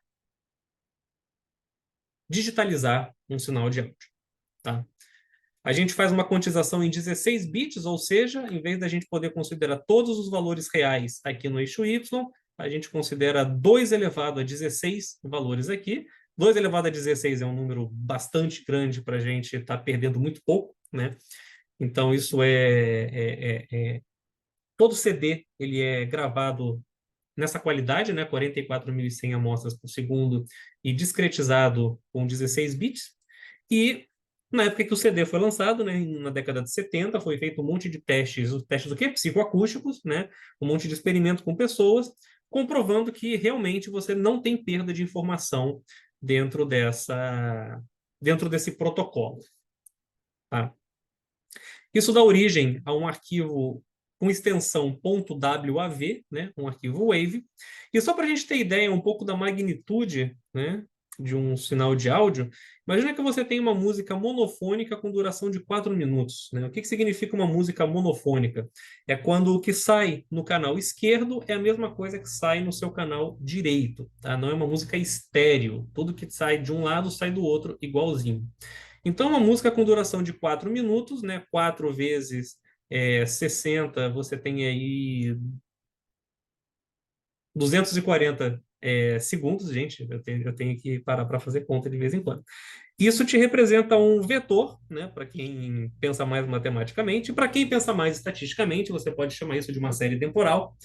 digitalizar um sinal de áudio, tá? A gente faz uma quantização em 16 bits, ou seja, em vez da gente poder considerar todos os valores reais aqui no eixo Y, a gente considera 2 elevado a 16 valores aqui. 2 elevado a 16 é um número bastante grande para a gente estar perdendo muito pouco, né? Então, isso todo CD ele é gravado nessa qualidade, né? 44.100 amostras por segundo e discretizado com 16 bits. E na época que o CD foi lançado, né, na década de 70, foi feito um monte de testes, testes do quê? Psicoacústicos, né? Um monte de experimento com pessoas, comprovando que realmente você não tem perda de informação dentro dentro desse protocolo, tá? Isso dá origem a um arquivo com extensão .wav, né, um arquivo WAV. E só para a gente ter ideia um pouco da magnitude, né, de um sinal de áudio, imagina que você tem uma música monofônica com duração de 4 minutos. Né? O que significa uma música monofônica? É quando o que sai no canal esquerdo é a mesma coisa que sai no seu canal direito. Tá? Não é uma música estéreo. Tudo que sai de um lado sai do outro igualzinho. Então, uma música com duração de 4 minutos, né? 4 vezes 60, você tem aí 240 segundos, gente. Eu tenho que parar para fazer conta de vez em quando. Isso te representa um vetor, né? Para quem pensa mais matematicamente. Para quem pensa mais estatisticamente, você pode chamar isso de uma série temporal.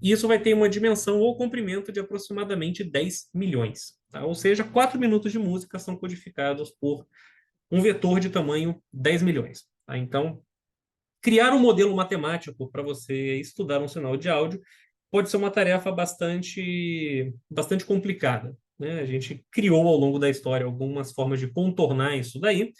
E isso vai ter uma dimensão ou comprimento de aproximadamente 10 milhões. Tá? Ou seja, 4 minutos de música são codificados por um vetor de tamanho 10 milhões. Tá? Então, criar um modelo matemático para você estudar um sinal de áudio pode ser uma tarefa bastante complicada. Né? A gente criou ao longo da história algumas formas de contornar isso daí.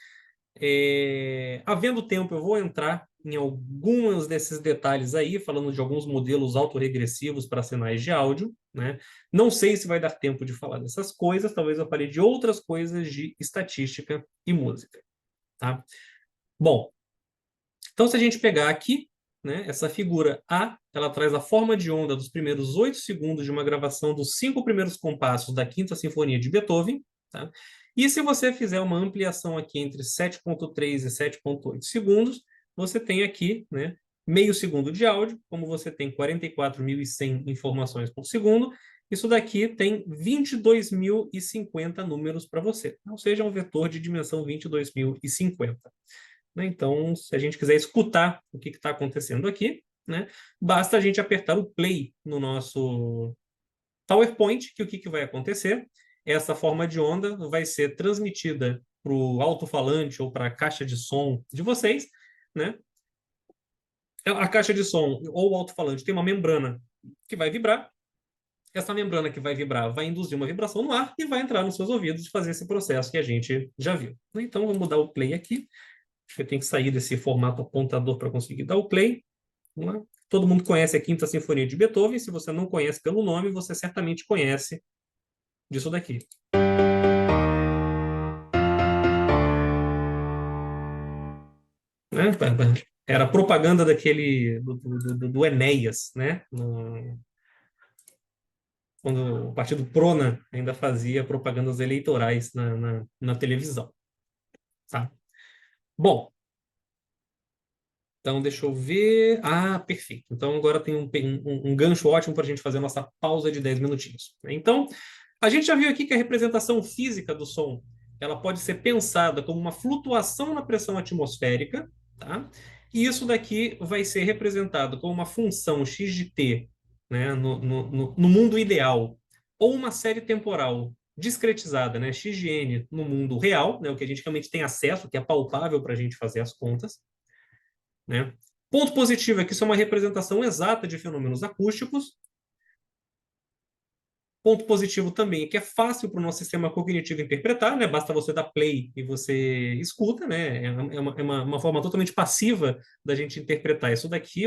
Havendo tempo, eu vou entrar em alguns desses detalhes aí, falando de alguns modelos autorregressivos para sinais de áudio. Né? Não sei se vai dar tempo de falar dessas coisas, talvez eu fale de outras coisas de estatística e música. Tá? Bom, então se a gente pegar aqui, né, essa figura A, ela traz a forma de onda dos primeiros 8 segundos de uma gravação dos 5 primeiros compassos da Quinta Sinfonia de Beethoven. Tá? E se você fizer uma ampliação aqui entre 7,3 e 7,8 segundos, você tem aqui, né, meio segundo de áudio, como você tem 44.100 informações por segundo, isso daqui tem 22.050 números para você, ou seja, um vetor de dimensão 22.050. Né? Então, se a gente quiser escutar o que está acontecendo aqui, né, basta a gente apertar o play no nosso PowerPoint, que o que vai acontecer? Essa forma de onda vai ser transmitida para o alto-falante ou para a caixa de som de vocês, né? A caixa de som ou o alto-falante tem uma membrana que vai vibrar. Essa membrana que vai vibrar vai induzir uma vibração no ar e vai entrar nos seus ouvidos e fazer esse processo que a gente já viu. Então, vamos dar o play aqui. Acho que eu tenho que sair desse formato apontador para conseguir dar o play. Vamos lá. Todo mundo conhece a Quinta Sinfonia de Beethoven. Se você não conhece pelo nome, você certamente conhece disso daqui. Né? Era a propaganda do Enéas, né? Quando o Partido Prona ainda fazia propagandas eleitorais na televisão. Tá? Bom, então deixa eu ver. Ah, perfeito. Então agora tem um gancho ótimo para a gente fazer a nossa pausa de 10 minutinhos. Então, a gente já viu aqui que a representação física do som ela pode ser pensada como uma flutuação na pressão atmosférica, tá? E isso daqui vai ser representado como uma função x de t, né, no mundo ideal, ou uma série temporal discretizada, né, x de n no mundo real, né, o que a gente realmente tem acesso, que é palpável para a gente fazer as contas. Né? Ponto positivo é que isso é uma representação exata de fenômenos acústicos. Ponto positivo também é que é fácil para o nosso sistema cognitivo interpretar, né? Basta você dar play e você escuta, né? É uma forma totalmente passiva da gente interpretar isso daqui.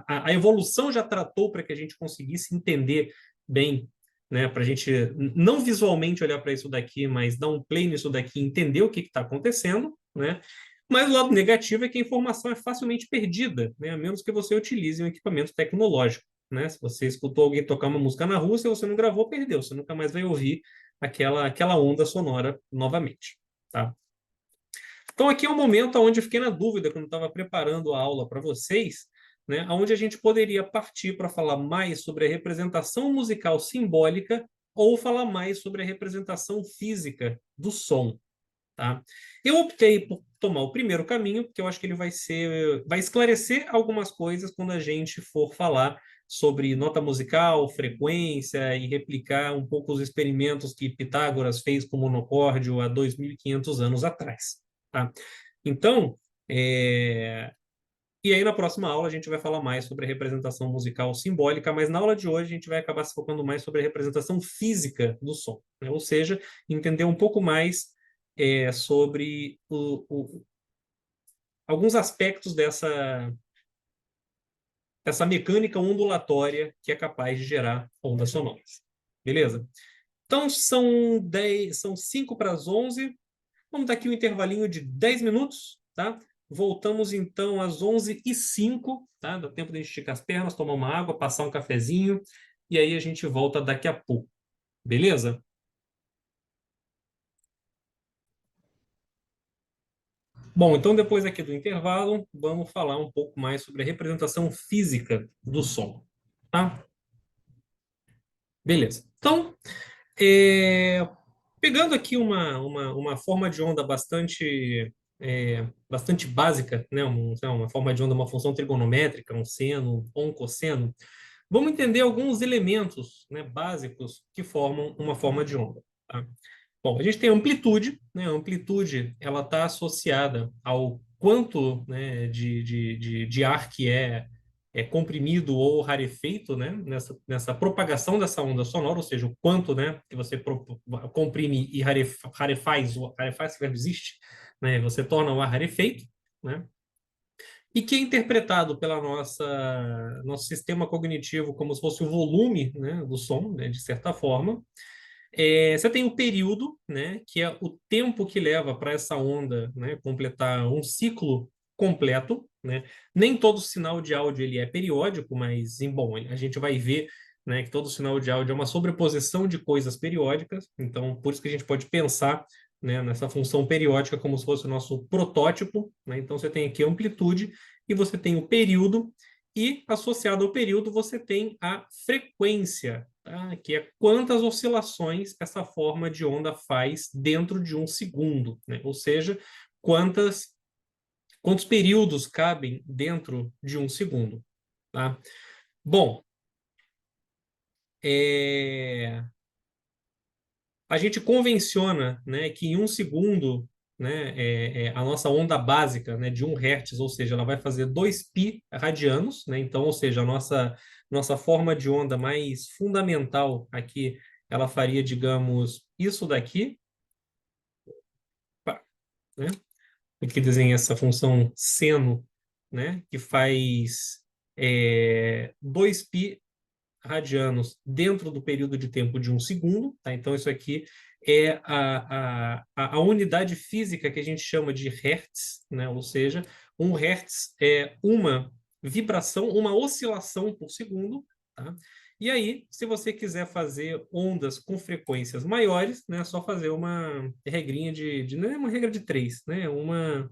A evolução já tratou para que a gente conseguisse entender bem, né? Para a gente não visualmente olhar para isso daqui, mas dar um play nisso daqui e entender o que está acontecendo, né? Mas o lado negativo é que a informação é facilmente perdida, né? A menos que você utilize um equipamento tecnológico, né? Se você escutou alguém tocar uma música na rua, se você não gravou, perdeu. Você nunca mais vai ouvir aquela onda sonora novamente, tá? Então, aqui é um momento onde eu fiquei na dúvida quando estava preparando a aula para vocês, né, onde a gente poderia partir para falar mais sobre a representação musical simbólica ou falar mais sobre a representação física do som, tá? Eu optei por tomar o primeiro caminho, porque eu acho que ele vai esclarecer algumas coisas quando a gente for falar sobre nota musical, frequência e replicar um pouco os experimentos que Pitágoras fez com o monocórdio há 2.500 anos atrás, tá? Então, e aí na próxima aula a gente vai falar mais sobre a representação musical simbólica, mas na aula de hoje a gente vai acabar se focando mais sobre a representação física do som, né? Ou seja, entender um pouco mais sobre alguns aspectos dessa mecânica ondulatória que é capaz de gerar ondas sonoras. Beleza? Então são 5 para as 11. Vamos dar aqui um intervalinho de 10 minutos, tá? Voltamos então às 11h05, tá? Dá tempo de a gente esticar as pernas, tomar uma água, passar um cafezinho, e aí a gente volta daqui a pouco. Beleza? Bom, então depois aqui do intervalo, vamos falar um pouco mais sobre a representação física do som, tá? Beleza. Então, é, pegando aqui uma forma de onda bastante básica, né? Uma forma de onda, uma função trigonométrica, um seno ou um cosseno, vamos entender alguns elementos, né, básicos que formam uma forma de onda, tá? Bom, a gente tem a amplitude, né? A amplitude ela está associada ao quanto, né, de ar que é comprimido ou rarefeito, né, nessa propagação dessa onda sonora, ou seja, o quanto, né, que você comprime e rarefaz, rarefaz, esse verbo existe, né, você torna o ar rarefeito, né, e que é interpretado pela nosso sistema cognitivo como se fosse o volume, né, do som, né, de certa forma. Você tem o período, né, que é o tempo que leva para essa onda, né, completar um ciclo completo, né? Nem todo sinal de áudio ele é periódico, mas, bom, a gente vai ver, né, que todo sinal de áudio é uma sobreposição de coisas periódicas, então por isso que a gente pode pensar, né, nessa função periódica como se fosse o nosso protótipo, né? Então você tem aqui a amplitude e você tem o período, e associado ao período você tem a frequência, tá? Que é quantas oscilações essa forma de onda faz dentro de um segundo, né? Ou seja, quantos períodos cabem dentro de um segundo, tá? Bom, a gente convenciona, né, que em um segundo, né, a nossa onda básica, né, de 1 Hz, ou seja, ela vai fazer 2π radianos, né? Então, ou seja, a nossa forma de onda mais fundamental aqui, ela faria, digamos, isso daqui, pá, né? Que desenha essa função seno, né, que faz 2π radianos dentro do período de tempo de um segundo, tá? Então, isso aqui é a unidade física que a gente chama de hertz, né? Ou seja, 1 Hz é uma vibração, uma oscilação por segundo, tá? E aí, se você quiser fazer ondas com frequências maiores, né, é só fazer uma regrinha não é uma regra de 3, né? Uma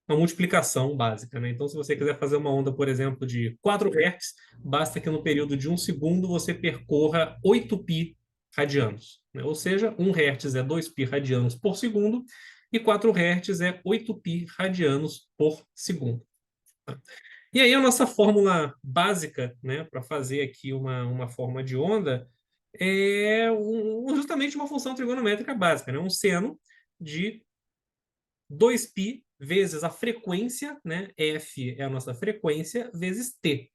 multiplicação básica, né? Então, se você quiser fazer uma onda, por exemplo, de 4 Hz, basta que no período de um segundo você percorra 8π radianos, né? Ou seja, 1 Hz é 2π radianos por segundo e 4 Hz é 8π radianos por segundo. Tá? E aí a nossa fórmula básica, né, para fazer aqui uma forma de onda é justamente uma função trigonométrica básica, né? Um seno de 2π vezes a frequência, né? F é a nossa frequência, vezes t,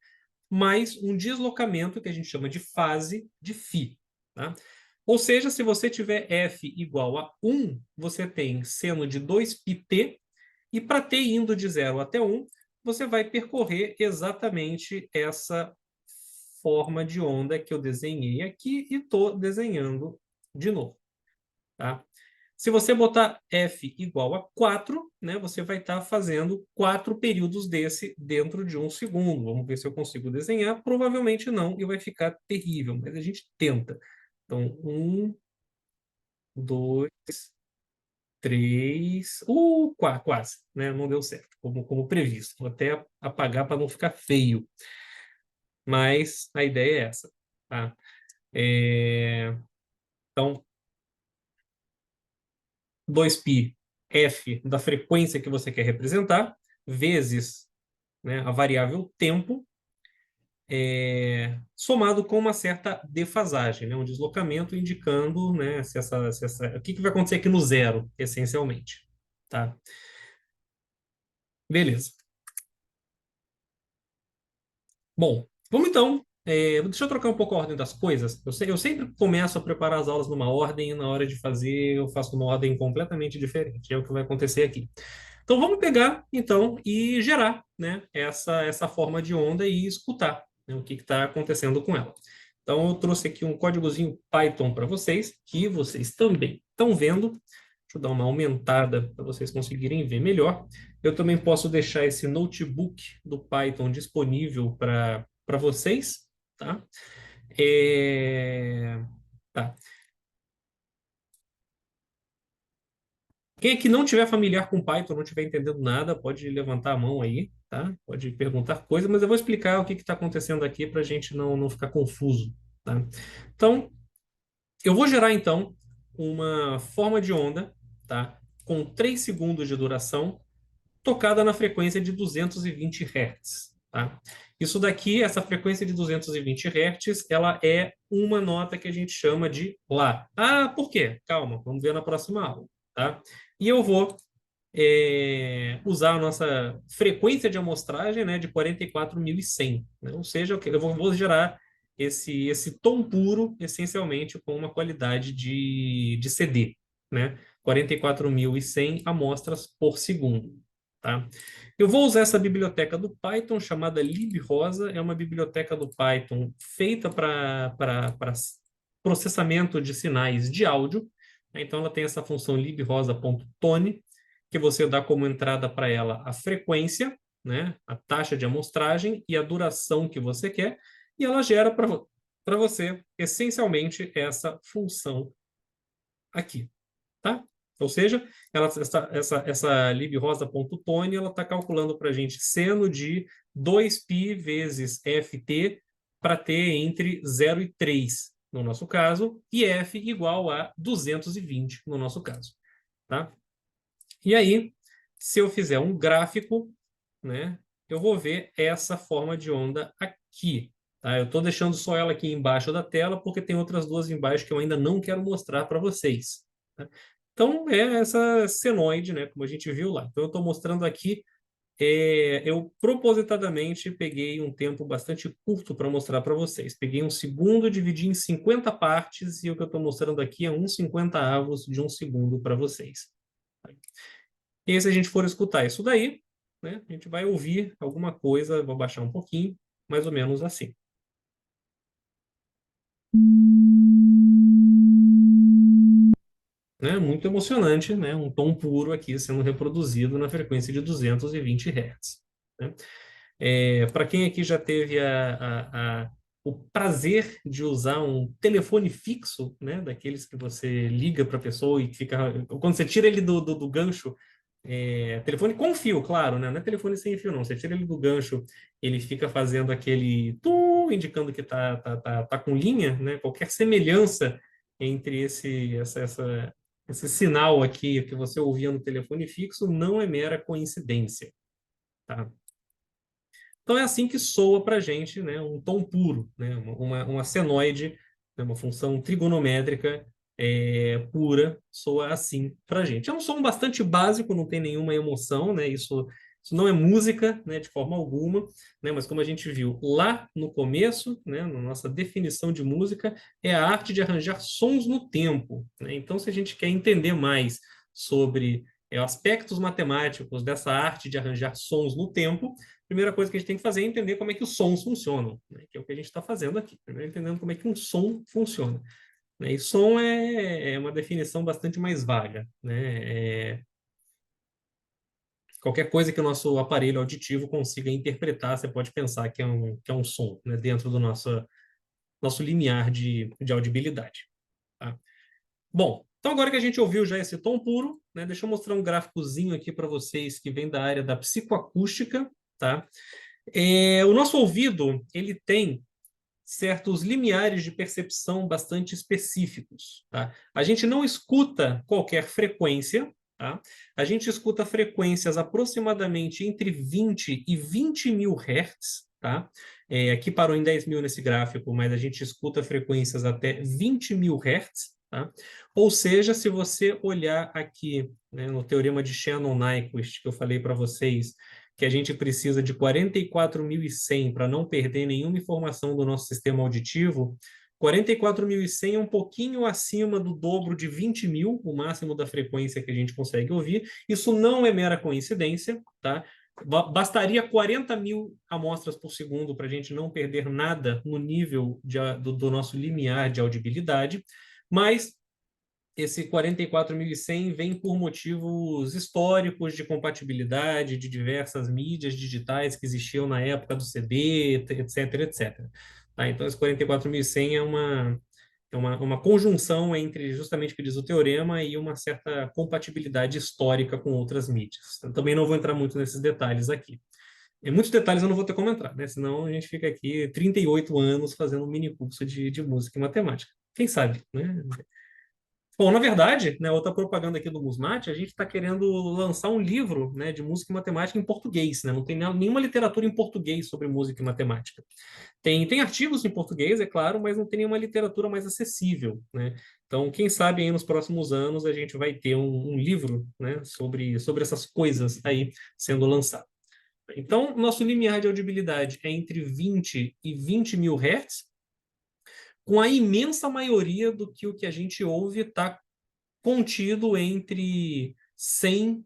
mais um deslocamento que a gente chama de fase de φ. Tá? Ou seja, se você tiver F igual a 1, você tem seno de 2πt, e para t indo de 0 até 1, você vai percorrer exatamente essa forma de onda que eu desenhei aqui e estou desenhando de novo. Tá? Se você botar f igual a 4, né, você vai estar fazendo 4 períodos desse dentro de 1 segundo. Vamos ver se eu consigo desenhar. Provavelmente não, e vai ficar terrível, mas a gente tenta. Então, 1, 2, 3... quase, né? Não deu certo, como previsto. Vou até apagar para não ficar feio. Mas a ideia é essa, tá? Então, 2π f da frequência que você quer representar, vezes, né, a variável tempo, somado com uma certa defasagem, né, um deslocamento indicando, né, o que vai acontecer aqui no zero, essencialmente. Tá? Beleza. Bom, vamos então. Deixa eu trocar um pouco a ordem das coisas. Eu sempre começo a preparar as aulas numa ordem e na hora de fazer eu faço uma ordem completamente diferente. É o que vai acontecer aqui. Então vamos pegar então e gerar, né, essa forma de onda e escutar, né, o que está acontecendo com ela. Então eu trouxe aqui um códigozinho Python para vocês, que vocês também estão vendo. Deixa eu dar uma aumentada para vocês conseguirem ver melhor. Eu também posso deixar esse notebook do Python disponível para vocês, tá? É... Tá. Quem aqui não tiver familiar com Python, não tiver entendendo nada, pode levantar a mão aí, tá? Pode perguntar coisas, mas eu vou explicar o que está acontecendo aqui para a gente não ficar confuso, tá? Então, eu vou gerar, então, uma forma de onda, tá? Com 3 segundos de duração, tocada na frequência de 220 Hz, tá? Isso daqui, essa frequência de 220 Hz, ela é uma nota que a gente chama de Lá. Ah, por quê? Calma, vamos ver na próxima aula, tá? E eu vou usar a nossa frequência de amostragem, né, de 44.100, né? Ou seja, vou gerar esse tom puro, essencialmente, com uma qualidade de CD, né? 44.100 amostras por segundo. Tá? Eu vou usar essa biblioteca do Python chamada librosa, é uma biblioteca do Python feita para processamento de sinais de áudio. Então, ela tem essa função librosa.tone, que você dá como entrada para ela a frequência, né, a taxa de amostragem e a duração que você quer, e ela gera para você, essencialmente, essa função aqui. Tá? Ou seja, essa librosa.tone ela está calculando para a gente seno de 2π vezes ft para t entre 0 e 3, no nosso caso, e f igual a 220, no nosso caso. Tá? E aí, se eu fizer um gráfico, né, eu vou ver essa forma de onda aqui. Tá? Eu estou deixando só ela aqui embaixo da tela, porque tem outras duas embaixo que eu ainda não quero mostrar para vocês. Tá? Então, é essa senoide, né, como a gente viu lá. Então, eu estou mostrando aqui. Eu propositadamente peguei um tempo bastante curto para mostrar para vocês. Peguei 1 segundo, dividi em 50 partes, e o que eu estou mostrando aqui é 1/50 de 1 segundo para vocês. E aí, se a gente for escutar isso daí, né, a gente vai ouvir alguma coisa, vou baixar um pouquinho, mais ou menos assim. Né? Muito emocionante, né? Um tom puro aqui sendo reproduzido na frequência de 220 Hz. Né? Para quem aqui já teve o prazer de usar um telefone fixo, né? Daqueles que você liga para a pessoa e fica. Quando você tira ele do gancho, telefone com fio, claro, né? Não é telefone sem fio, não. Você tira ele do gancho, ele fica fazendo aquele tum, indicando que tá com linha, né? Qualquer semelhança entre esse sinal aqui que você ouvia no telefone fixo não é mera coincidência, tá? Então é assim que soa para a gente, né, um tom puro, né, uma senoide, né, uma função trigonométrica pura, soa assim para a gente. É um som bastante básico, não tem nenhuma emoção, né, isso não é música, né, de forma alguma, né, mas como a gente viu lá no começo, né, na nossa definição de música, é a arte de arranjar sons no tempo. Né? Então, se a gente quer entender mais sobre aspectos matemáticos dessa arte de arranjar sons no tempo, primeira coisa que a gente tem que fazer é entender como é que os sons funcionam, né? Que é o que a gente está fazendo aqui. Primeiro, entendendo como é que um som funciona. né? E som é uma definição bastante mais vaga, né? Qualquer coisa que o nosso aparelho auditivo consiga interpretar, você pode pensar que é um som, né? Dentro do nosso limiar de audibilidade, tá? Bom, então agora que a gente ouviu já esse tom puro, né? Deixa eu mostrar um gráficozinho aqui para vocês que vem da área da psicoacústica, tá? O nosso ouvido, ele tem certos limiares de percepção bastante específicos, tá? A gente não escuta qualquer frequência, tá? A gente escuta frequências aproximadamente entre 20 e 20 mil hertz, tá? Aqui parou em 10 mil nesse gráfico, mas a gente escuta frequências até 20 mil hertz, tá? Ou seja, se você olhar aqui, né, no teorema de Shannon-Nyquist, que eu falei para vocês, que a gente precisa de 44.100 para não perder nenhuma informação do nosso sistema auditivo, 44.100 é um pouquinho acima do dobro de 20 mil, o máximo da frequência que a gente consegue ouvir. Isso não é mera coincidência, tá? Bastaria 40 mil amostras por segundo para a gente não perder nada no nível do nosso limiar de audibilidade, mas esse 44.100 vem por motivos históricos de compatibilidade de diversas mídias digitais que existiam na época do CD, etc, etc. Tá? Então, esse 44.100 é uma conjunção entre justamente o que diz o teorema e uma certa compatibilidade histórica com outras mídias. Eu também não vou entrar muito nesses detalhes aqui. Em muitos detalhes eu não vou ter como entrar, né? Senão a gente fica aqui 38 anos fazendo um mini curso de música e matemática. Quem sabe, né? Bom, na verdade, né, outra propaganda aqui do Musmate, a gente está querendo lançar um livro, né, de música e matemática em português, né? Não tem nenhuma literatura em português sobre música e matemática. Tem artigos em português, é claro, mas não tem nenhuma literatura mais acessível, né? Então, quem sabe aí nos próximos anos a gente vai ter um livro, né, sobre essas coisas aí sendo lançado. Então, nosso limiar de audibilidade é entre 20 e 20 mil hertz, com a imensa maioria do que o que a gente ouve está contido entre 100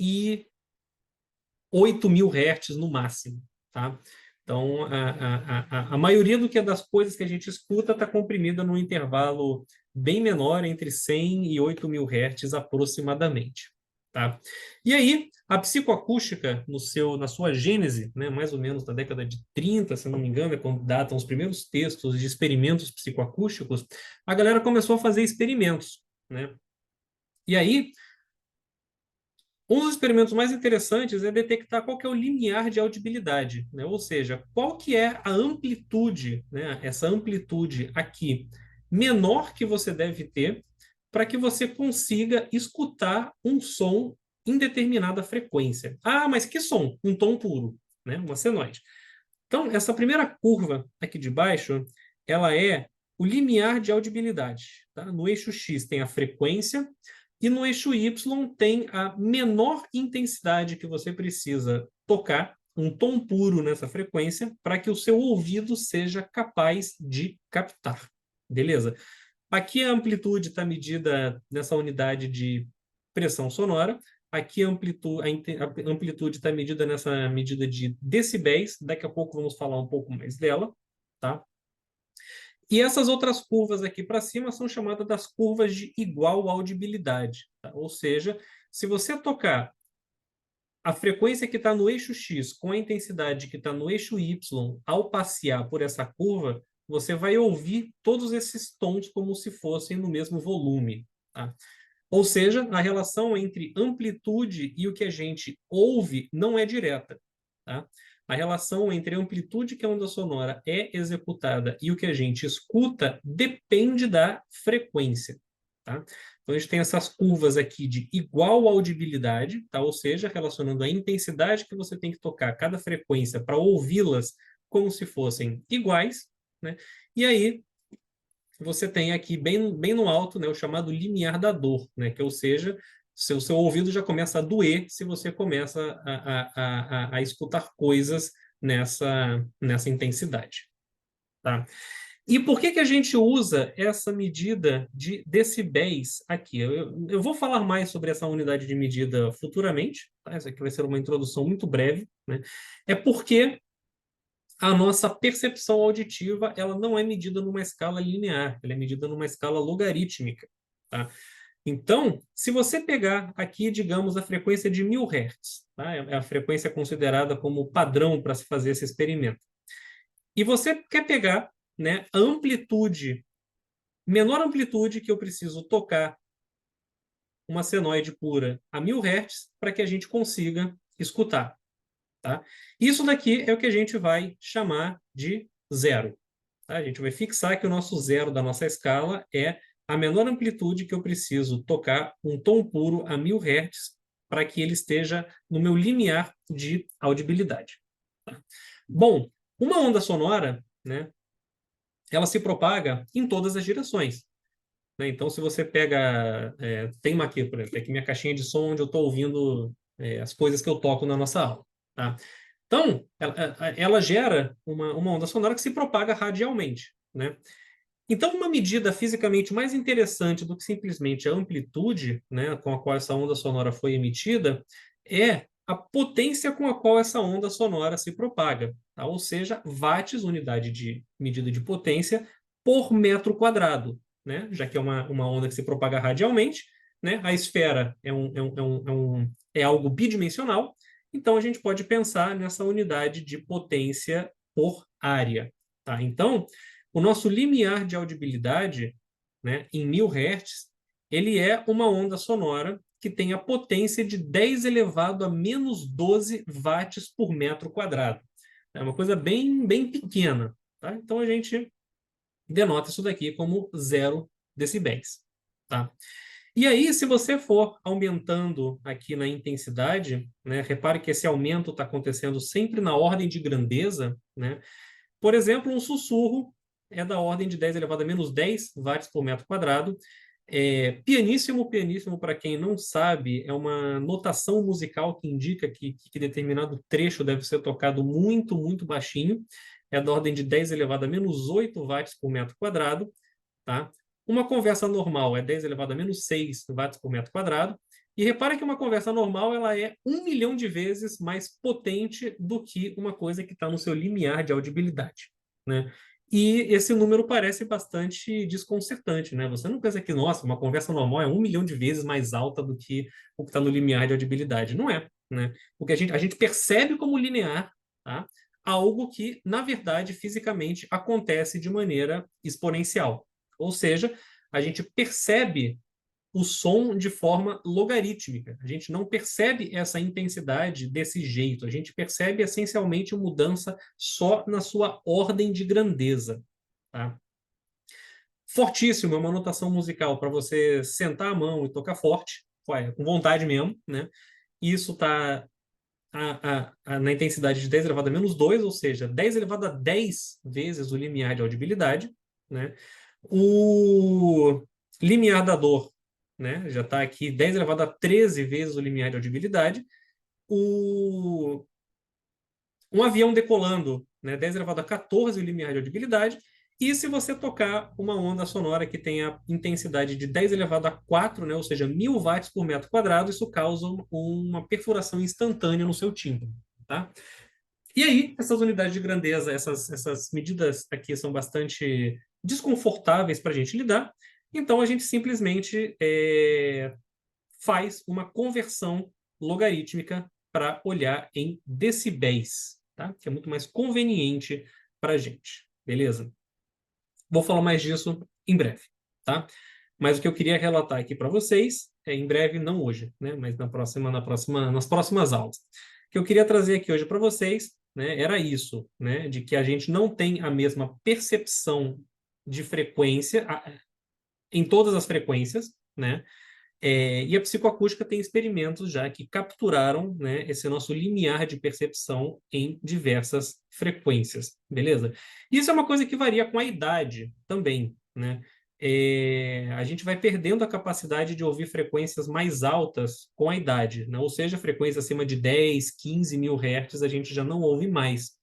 e 8.000 hertz no máximo, tá? Então, a maioria do que é das coisas que a gente escuta está comprimida num intervalo bem menor, entre 100 e 8.000 hertz aproximadamente, tá? E aí, a psicoacústica, na sua gênese, né, mais ou menos da década de 30, se não me engano, é quando datam os primeiros textos de experimentos psicoacústicos, a galera começou a fazer experimentos, né? E aí, um dos experimentos mais interessantes é detectar qual que é o limiar de audibilidade, né? Ou seja, qual que é a amplitude, né? Essa amplitude aqui menor que você deve ter para que você consiga escutar um som em determinada frequência. Ah, mas que som? Um tom puro, né? Uma senoide. Então, essa primeira curva aqui de baixo, ela é o limiar de audibilidade, tá? No eixo X tem a frequência e no eixo Y tem a menor intensidade que você precisa tocar, um tom puro nessa frequência, para que o seu ouvido seja capaz de captar. Beleza? Aqui a amplitude está medida nessa unidade de pressão sonora. Aqui a amplitude está medida nessa medida de decibéis. Daqui a pouco vamos falar um pouco mais dela, tá? E essas outras curvas aqui para cima são chamadas das curvas de igual audibilidade, tá? Ou seja, se você tocar a frequência que está no eixo X com a intensidade que está no eixo Y ao passear por essa curva, você vai ouvir todos esses tons como se fossem no mesmo volume, tá? Ou seja, a relação entre amplitude e o que a gente ouve não é direta, tá? A relação entre a amplitude que a onda sonora é executada e o que a gente escuta depende da frequência, tá? Então, a gente tem essas curvas aqui de igual audibilidade, tá? Ou seja, relacionando a intensidade que você tem que tocar cada frequência para ouvi-las como se fossem iguais, né? E aí, você tem aqui bem no alto, né, o chamado limiar da dor, né, que ou seja, seu ouvido já começa a doer se você começa a escutar coisas nessa intensidade. Tá? E por que a gente usa essa medida de decibéis aqui? Eu vou falar mais sobre essa unidade de medida futuramente, tá? Essa aqui vai ser uma introdução muito breve, né? É porque a nossa percepção auditiva ela não é medida numa escala linear, ela é medida numa escala logarítmica, tá? Então, se você pegar aqui, digamos, a frequência de 1000 Hz, tá? É a frequência considerada como padrão para se fazer esse experimento. E você quer pegar, né, a amplitude, menor amplitude que eu preciso tocar uma senoide pura a 1000 Hz para que a gente consiga escutar, tá? Isso daqui é o que a gente vai chamar de zero. Tá? A gente vai fixar que o nosso zero da nossa escala é a menor amplitude que eu preciso tocar um tom puro a 1000 Hz para que ele esteja no meu limiar de audibilidade. Tá? Bom, uma onda sonora, né, ela se propaga em todas as direções. Né? Então, se você pega... tem uma aqui, por exemplo, aqui minha caixinha de som onde eu estou ouvindo as coisas que eu toco na nossa aula. Tá? Então, ela gera uma onda sonora que se propaga radialmente. Né? Então, uma medida fisicamente mais interessante do que simplesmente a amplitude, né, com a qual essa onda sonora foi emitida, é a potência com a qual essa onda sonora se propaga, tá? Ou seja, watts, unidade de medida de potência, por metro quadrado, né? Já que é uma onda que se propaga radialmente, né? A esfera é algo bidimensional, então a gente pode pensar nessa unidade de potência por área, tá? Então, o nosso limiar de audibilidade, né, em 1000 Hz, ele é uma onda sonora que tem a potência de 10 elevado a menos 12 watts por metro quadrado. É uma coisa bem, bem pequena. Tá? Então a gente denota isso daqui como 0 decibéis. Tá? E aí, se você for aumentando aqui na intensidade, né, repare que esse aumento está acontecendo sempre na ordem de grandeza, né? Por exemplo, um sussurro é da ordem de 10 elevado a menos 10 watts por metro quadrado. Pianíssimo, pianíssimo, para quem não sabe, é uma notação musical que indica que determinado trecho deve ser tocado muito, muito baixinho. É da ordem de 10 elevado a menos 8 watts por metro quadrado. Tá? Uma conversa normal é 10 elevado a menos 6 watts por metro quadrado. E repara que uma conversa normal ela é 1 milhão de vezes mais potente do que uma coisa que está no seu limiar de audibilidade. Né? E esse número parece bastante desconcertante. Né? Você não pensa que, nossa, uma conversa normal é 1 milhão de vezes mais alta do que o que está no limiar de audibilidade. Não é. Né? Porque a gente percebe como linear, tá? Algo que, na verdade, fisicamente acontece de maneira exponencial. Ou seja, a gente percebe o som de forma logarítmica. A gente não percebe essa intensidade desse jeito. A gente percebe essencialmente mudança só na sua ordem de grandeza. Tá? Fortíssimo é uma notação musical para você sentar a mão e tocar forte, com vontade mesmo, né? Isso está na intensidade de 10 elevado a menos 2, ou seja, 10 elevado a 10 vezes o limiar de audibilidade, né? O limiar da dor, né? Já está aqui 10 elevado a 13 vezes o limiar de audibilidade. O... Um avião decolando, né? 10 elevado a 14 o limiar de audibilidade. E se você tocar uma onda sonora que tem a intensidade de 10 elevado a 4, né? Ou seja, 1000 watts por metro quadrado, isso causa uma perfuração instantânea no seu tímpano. Tá? E aí, essas unidades de grandeza, essas medidas aqui são bastante desconfortáveis para a gente lidar, então a gente simplesmente faz uma conversão logarítmica para olhar em decibéis, tá? Que é muito mais conveniente para a gente, beleza? Vou falar mais disso em breve, tá? Mas o que eu queria relatar aqui para vocês, em breve, não hoje, né? Mas nas próximas aulas. O que eu queria trazer aqui hoje para vocês, né, era isso, né? De que a gente não tem a mesma percepção de frequência em todas as frequências, né? E a psicoacústica tem experimentos já que capturaram, né, esse nosso limiar de percepção em diversas frequências, beleza? Isso é uma coisa que varia com a idade também, né? A gente vai perdendo a capacidade de ouvir frequências mais altas com a idade, né? Ou seja, frequência acima de 10, 15 mil hertz a gente já não ouve mais.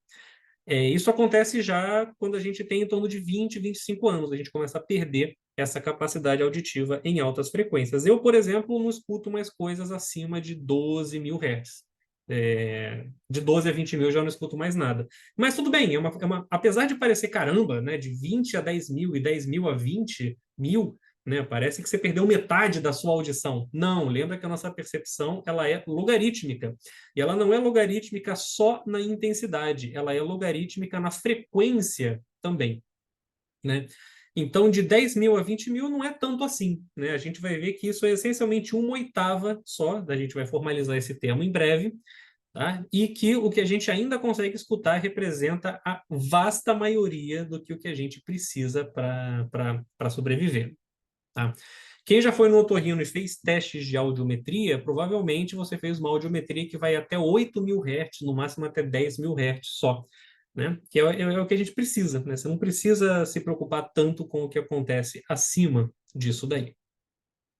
Isso acontece já quando a gente tem em torno de 20, 25 anos, a gente começa a perder essa capacidade auditiva em altas frequências. Eu, por exemplo, não escuto mais coisas acima de 12 mil hertz. De 12 a 20 mil eu já não escuto mais nada. Mas tudo bem, apesar de parecer caramba, né, de 20 a 10 mil e 10 mil a 20 mil, né, parece que você perdeu metade da sua audição. Não, lembra que a nossa percepção ela é logarítmica. E ela não é logarítmica só na intensidade, ela é logarítmica na frequência também, né? Então, de 10 mil a 20 mil não é tanto assim, né? A gente vai ver que isso é essencialmente uma oitava só, a gente vai formalizar esse termo em breve, tá? E que o que a gente ainda consegue escutar representa a vasta maioria do que o que a gente precisa para sobreviver, tá? Quem já foi no otorrino e fez testes de audiometria, provavelmente você fez uma audiometria que vai até 8 mil Hz, no máximo até 10 mil Hz só, né? Que é o que a gente precisa, né? Você não precisa se preocupar tanto com o que acontece acima disso daí,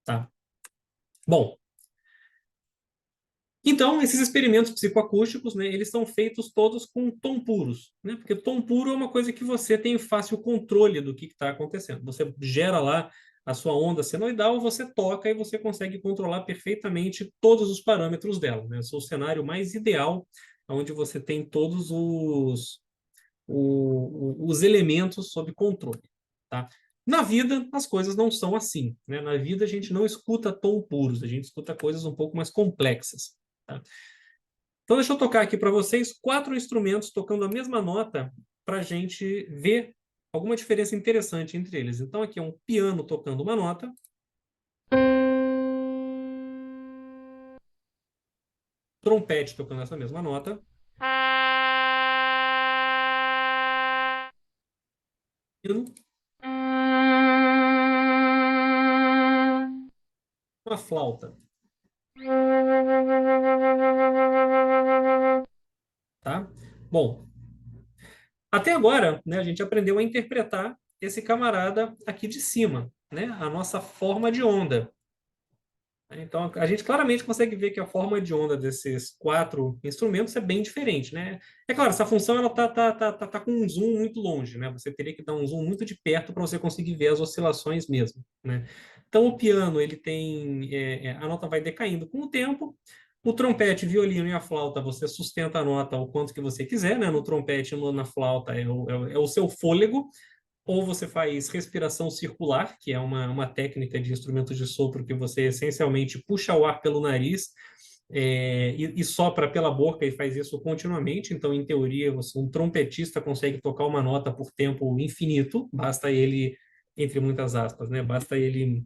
tá? Bom, então, esses experimentos psicoacústicos, né, eles são feitos todos com tom puros, né? Porque tom puro é uma coisa que você tem fácil controle do que está acontecendo. Você gera lá a sua onda senoidal, você toca e você consegue controlar perfeitamente todos os parâmetros dela, né? Esse é o cenário mais ideal, onde você tem todos os elementos sob controle, tá? Na vida, as coisas não são assim, né? Na vida, a gente não escuta tom puros, a gente escuta coisas um pouco mais complexas, tá? Então, deixa eu tocar aqui para vocês 4 instrumentos tocando a mesma nota para a gente ver alguma diferença interessante entre eles. Então, aqui é um piano tocando uma nota, trompete tocando essa mesma nota, piano, uma flauta, tá? Bom, até agora, né, a gente aprendeu a interpretar esse camarada aqui de cima, né? A nossa forma de onda. Então, a gente claramente consegue ver que a forma de onda desses 4 instrumentos é bem diferente, né? É claro, essa função ela tá com um zoom muito longe, né? Você teria que dar um zoom muito de perto para você conseguir ver as oscilações mesmo, né? Então, o piano, ele tem... a nota vai decaindo com o tempo. O trompete, violino e a flauta, você sustenta a nota o quanto que você quiser, né? No trompete e na flauta é o seu fôlego, ou você faz respiração circular, que é uma técnica de instrumentos de sopro que você essencialmente puxa o ar pelo nariz e sopra pela boca e faz isso continuamente. Então, em teoria, um trompetista consegue tocar uma nota por tempo infinito, basta ele, entre muitas aspas, né? Basta ele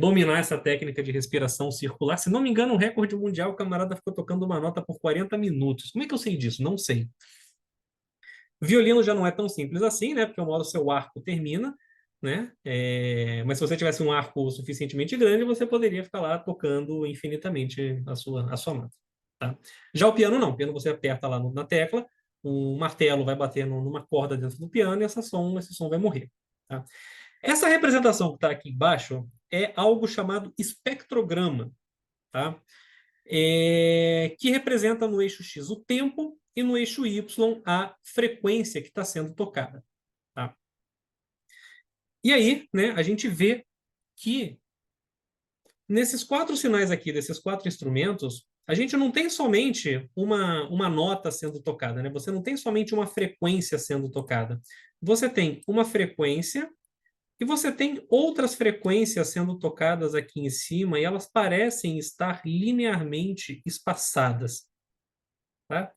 dominar essa técnica de respiração circular. Se não me engano, o recorde mundial, o camarada ficou tocando uma nota por 40 minutos. Como é que eu sei disso? Não sei. Violino já não é tão simples assim, né? Porque uma hora o seu arco termina, né? Mas se você tivesse um arco suficientemente grande, você poderia ficar lá tocando infinitamente a sua nota, tá? Já o piano não. O piano você aperta lá na tecla, um martelo vai bater numa corda dentro do piano e esse som vai morrer, tá? Essa representação que está aqui embaixo é algo chamado espectrograma, tá? Que representa no eixo X o tempo e no eixo Y a frequência que está sendo tocada, tá? E aí, né, a gente vê que nesses 4 sinais aqui, desses 4 instrumentos, a gente não tem somente uma nota sendo tocada, né? Você não tem somente uma frequência sendo tocada. Você tem uma frequência e você tem outras frequências sendo tocadas aqui em cima e elas parecem estar linearmente espaçadas, tá?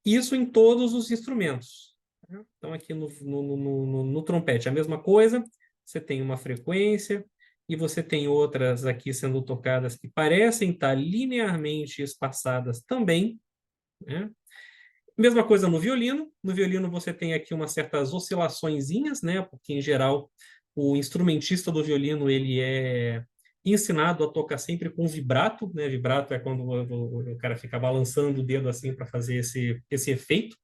Isso em todos os instrumentos. Então, aqui no trompete, a mesma coisa. Você tem uma frequência e você tem outras aqui sendo tocadas que parecem estar linearmente espaçadas também, né? Mesma coisa no violino. No violino você tem aqui umas certas oscilaçõezinhas, né? Porque, em geral, o instrumentista do violino, ele é ensinado a tocar sempre com vibrato, né? Vibrato é quando o cara fica balançando o dedo assim para fazer esse efeito.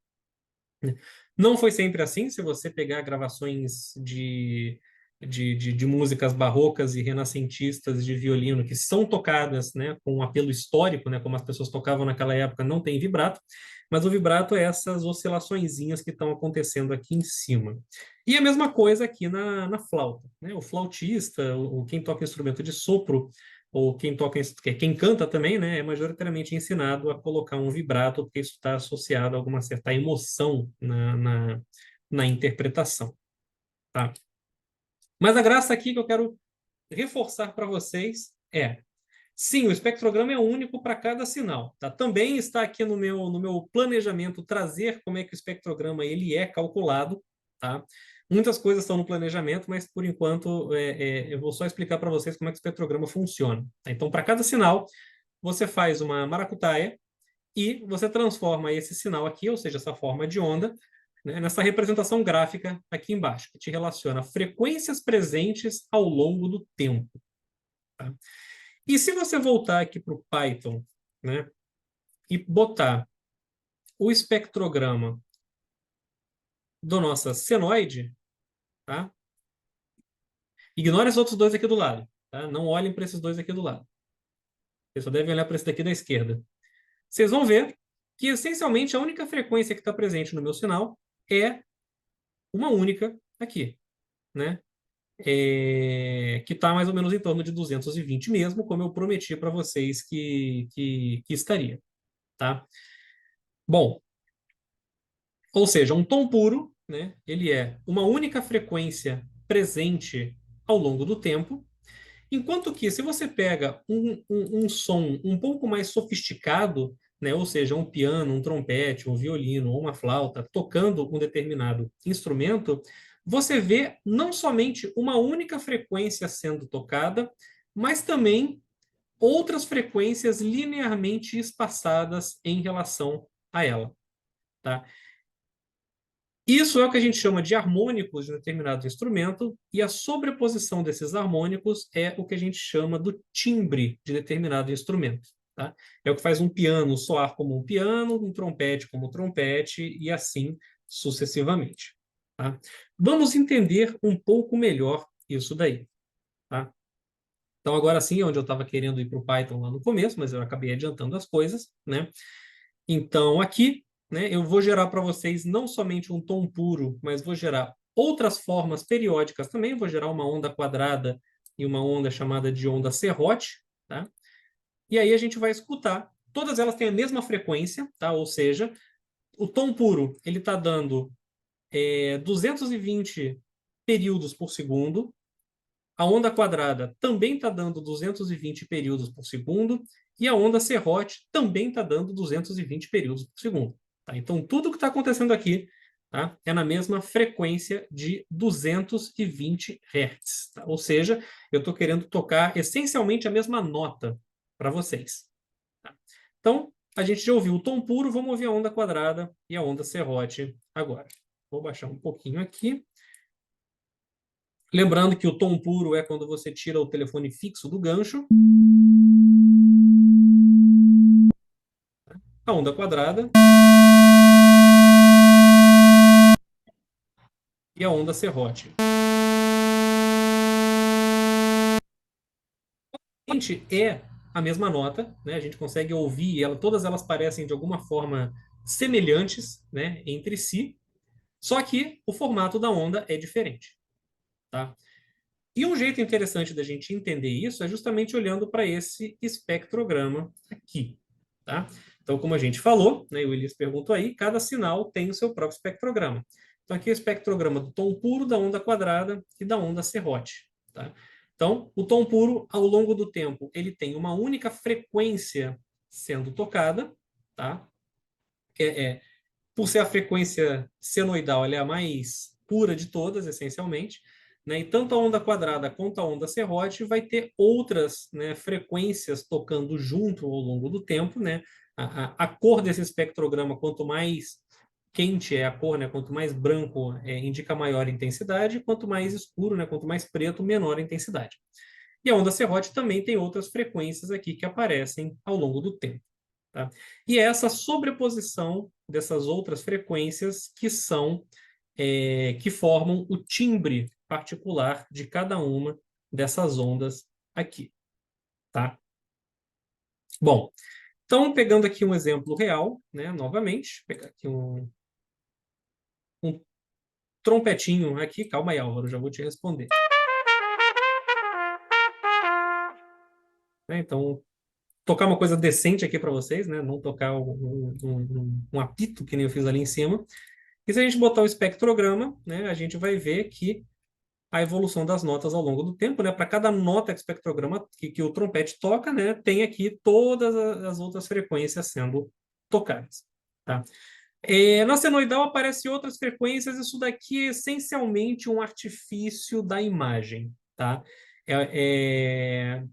Não foi sempre assim. Se você pegar gravações de músicas barrocas e renascentistas de violino que são tocadas, né, com um apelo histórico, né, como as pessoas tocavam naquela época, não tem vibrato, mas o vibrato é essas oscilaçõezinhas que estão acontecendo aqui em cima. E a mesma coisa aqui na flauta, né? O flautista, quem toca instrumento de sopro, ou quem toca, quem canta também, né, é majoritariamente ensinado a colocar um vibrato, porque isso está associado a alguma certa emoção na interpretação, tá? Mas a graça aqui que eu quero reforçar para vocês é: sim, o espectrograma é único para cada sinal, tá? Também está aqui no meu planejamento trazer como é que o espectrograma ele é calculado, tá? Muitas coisas estão no planejamento, mas por enquanto eu vou só explicar para vocês como é que o espectrograma funciona, tá? Então, para cada sinal, você faz uma maracutaia e você transforma esse sinal aqui, ou seja, essa forma de onda, né, nessa representação gráfica aqui embaixo, que te relaciona frequências presentes ao longo do tempo, tá? E se você voltar aqui para o Python, né, e botar o espectrograma do nossa senoide, tá? Ignore os outros dois aqui do lado, tá? Não olhem para esses dois aqui do lado. Vocês só devem olhar para esse daqui da esquerda. Vocês vão ver que, essencialmente, a única frequência que está presente no meu sinal é uma única aqui, né? Que está mais ou menos em torno de 220 mesmo, como eu prometi para vocês que estaria, tá? Bom, ou seja, um tom puro, né, ele é uma única frequência presente ao longo do tempo, enquanto que se você pega um som um pouco mais sofisticado, né, ou seja, um piano, um trompete, um violino ou uma flauta tocando um determinado instrumento, você vê não somente uma única frequência sendo tocada, mas também outras frequências linearmente espaçadas em relação a ela, tá? Isso é o que a gente chama de harmônicos de um determinado instrumento, e a sobreposição desses harmônicos é o que a gente chama do timbre de determinado instrumento. Tá? É o que faz um piano soar como um piano, um trompete como um trompete, e assim sucessivamente. Tá? Vamos entender um pouco melhor isso daí. Tá? Então, agora sim, é onde eu estava querendo ir para o Python lá no começo, mas eu acabei adiantando as coisas, né? Então, aqui, né, eu vou gerar para vocês não somente um tom puro, mas vou gerar outras formas periódicas também. Vou gerar uma onda quadrada e uma onda chamada de onda serrote, tá? E aí a gente vai escutar. Todas elas têm a mesma frequência, tá? Ou seja, o tom puro ele está dando 220 períodos por segundo. A onda quadrada também está dando 220 períodos por segundo, e a onda serrote também está dando 220 períodos por segundo. Tá? Então, tudo que está acontecendo aqui, tá, é na mesma frequência de 220 Hz. Tá? Ou seja, eu estou querendo tocar essencialmente a mesma nota para vocês. Tá? Então, a gente já ouviu o tom puro, vamos ouvir a onda quadrada e a onda serrote agora. Vou baixar um pouquinho aqui. Lembrando que o tom puro é quando você tira o telefone fixo do gancho. A onda quadrada e a onda serrote. A gente é a mesma nota, né? A gente consegue ouvir ela, todas elas parecem de alguma forma semelhantes, né, entre si, só que o formato da onda é diferente, tá? E um jeito interessante da gente entender isso é justamente olhando para esse espectrograma aqui, tá? Então, como a gente falou, né, o Elias perguntou aí, cada sinal tem o seu próprio espectrograma. Então, aqui é o espectrograma do tom puro, da onda quadrada e da onda serrote, tá? Então, o tom puro, ao longo do tempo, ele tem uma única frequência sendo tocada, tá? Por ser a frequência senoidal, ela é a mais pura de todas, essencialmente, né? E tanto a onda quadrada quanto a onda serrote vai ter outras, né, frequências tocando junto ao longo do tempo, né? A cor desse espectrograma, quanto mais quente é a cor, né? Quanto mais branco indica maior intensidade, quanto mais escuro, né? Quanto mais preto, menor a intensidade. E a onda serrote também tem outras frequências aqui que aparecem ao longo do tempo. Tá? E é essa sobreposição dessas outras frequências que formam o timbre particular de cada uma dessas ondas aqui. Tá? Bom, então pegando aqui um exemplo real, né, novamente, pegar aqui um trompetinho aqui. Calma aí, Álvaro, já vou te responder. né? Então, tocar uma coisa decente aqui para vocês, né? Não tocar um apito, que nem eu fiz ali em cima. E se a gente botar o espectrograma, né, a gente vai ver que a evolução das notas ao longo do tempo, né? Para cada nota que o espectrograma que o trompete toca, né, tem aqui todas as outras frequências sendo tocadas, tá? Na senoidal aparecem outras frequências, isso daqui é essencialmente um artifício da imagem, tá? É, é,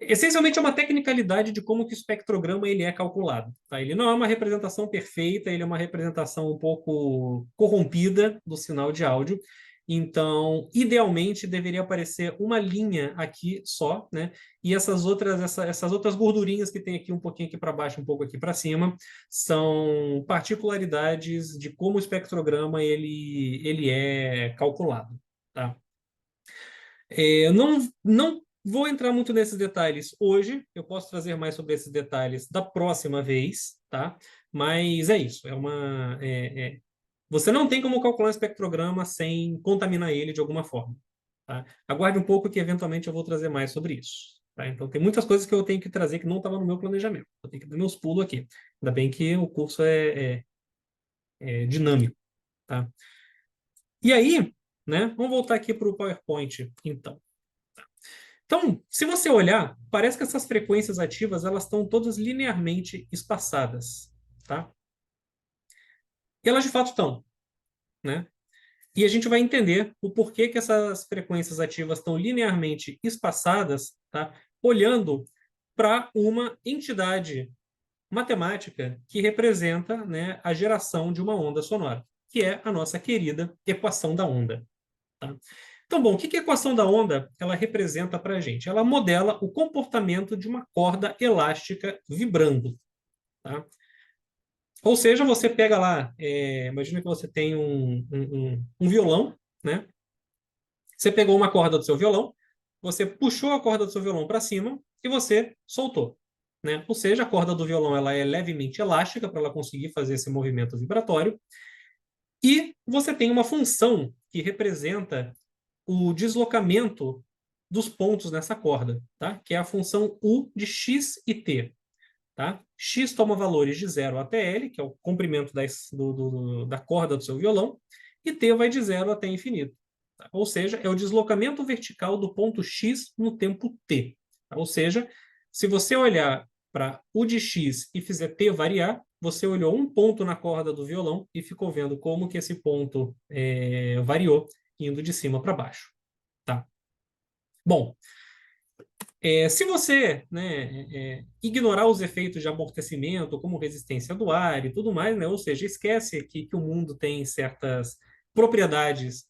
Essencialmente é uma tecnicalidade de como que o espectrograma ele é calculado, tá? Ele não é uma representação perfeita, ele é uma representação um pouco corrompida do sinal de áudio. Então, idealmente, deveria aparecer uma linha aqui só, né? E essas outras gordurinhas que tem aqui um pouquinho aqui para baixo, um pouco aqui para cima, são particularidades de como o espectrograma ele é calculado, tá? Não vou entrar muito nesses detalhes hoje. Eu posso trazer mais sobre esses detalhes da próxima vez, tá? Mas é isso. Você não tem como calcular um espectrograma sem contaminar ele de alguma forma, tá? Aguarde um pouco que eventualmente eu vou trazer mais sobre isso, tá? Então tem muitas coisas que eu tenho que trazer que não estava no meu planejamento. Eu tenho que dar meus pulos aqui. Ainda bem que o curso é dinâmico, tá? E aí, né? Vamos voltar aqui para o PowerPoint, então. Então, se você olhar, parece que essas frequências ativas elas estão todas linearmente espaçadas, tá? E elas de fato estão, né? E a gente vai entender o porquê que essas frequências ativas estão linearmente espaçadas, tá? Olhando para uma entidade matemática que representa, né, a geração de uma onda sonora, que é a nossa querida equação da onda. Tá? Então, bom, o que a equação da onda ela representa para a gente? Ela modela o comportamento de uma corda elástica vibrando. Tá? Ou seja, você pega lá, imagina que você tem um violão, né? Você pegou uma corda do seu violão, você puxou a corda do seu violão para cima e você soltou. Né? Ou seja, a corda do violão ela é levemente elástica para ela conseguir fazer esse movimento vibratório. E você tem uma função que representa o deslocamento dos pontos nessa corda, tá? Que é a função U de x e t. Tá? X toma valores de 0 até L, que é o comprimento da corda do seu violão, e t vai de 0 até infinito. Tá? Ou seja, é o deslocamento vertical do ponto x no tempo t. Tá? Ou seja, se você olhar para U de x e fizer t variar, você olhou um ponto na corda do violão e ficou vendo como que esse ponto variou indo de cima para baixo. Tá? Bom, se você, né, ignorar os efeitos de amortecimento, como resistência do ar e tudo mais, né, ou seja, esquece que o mundo tem certas propriedades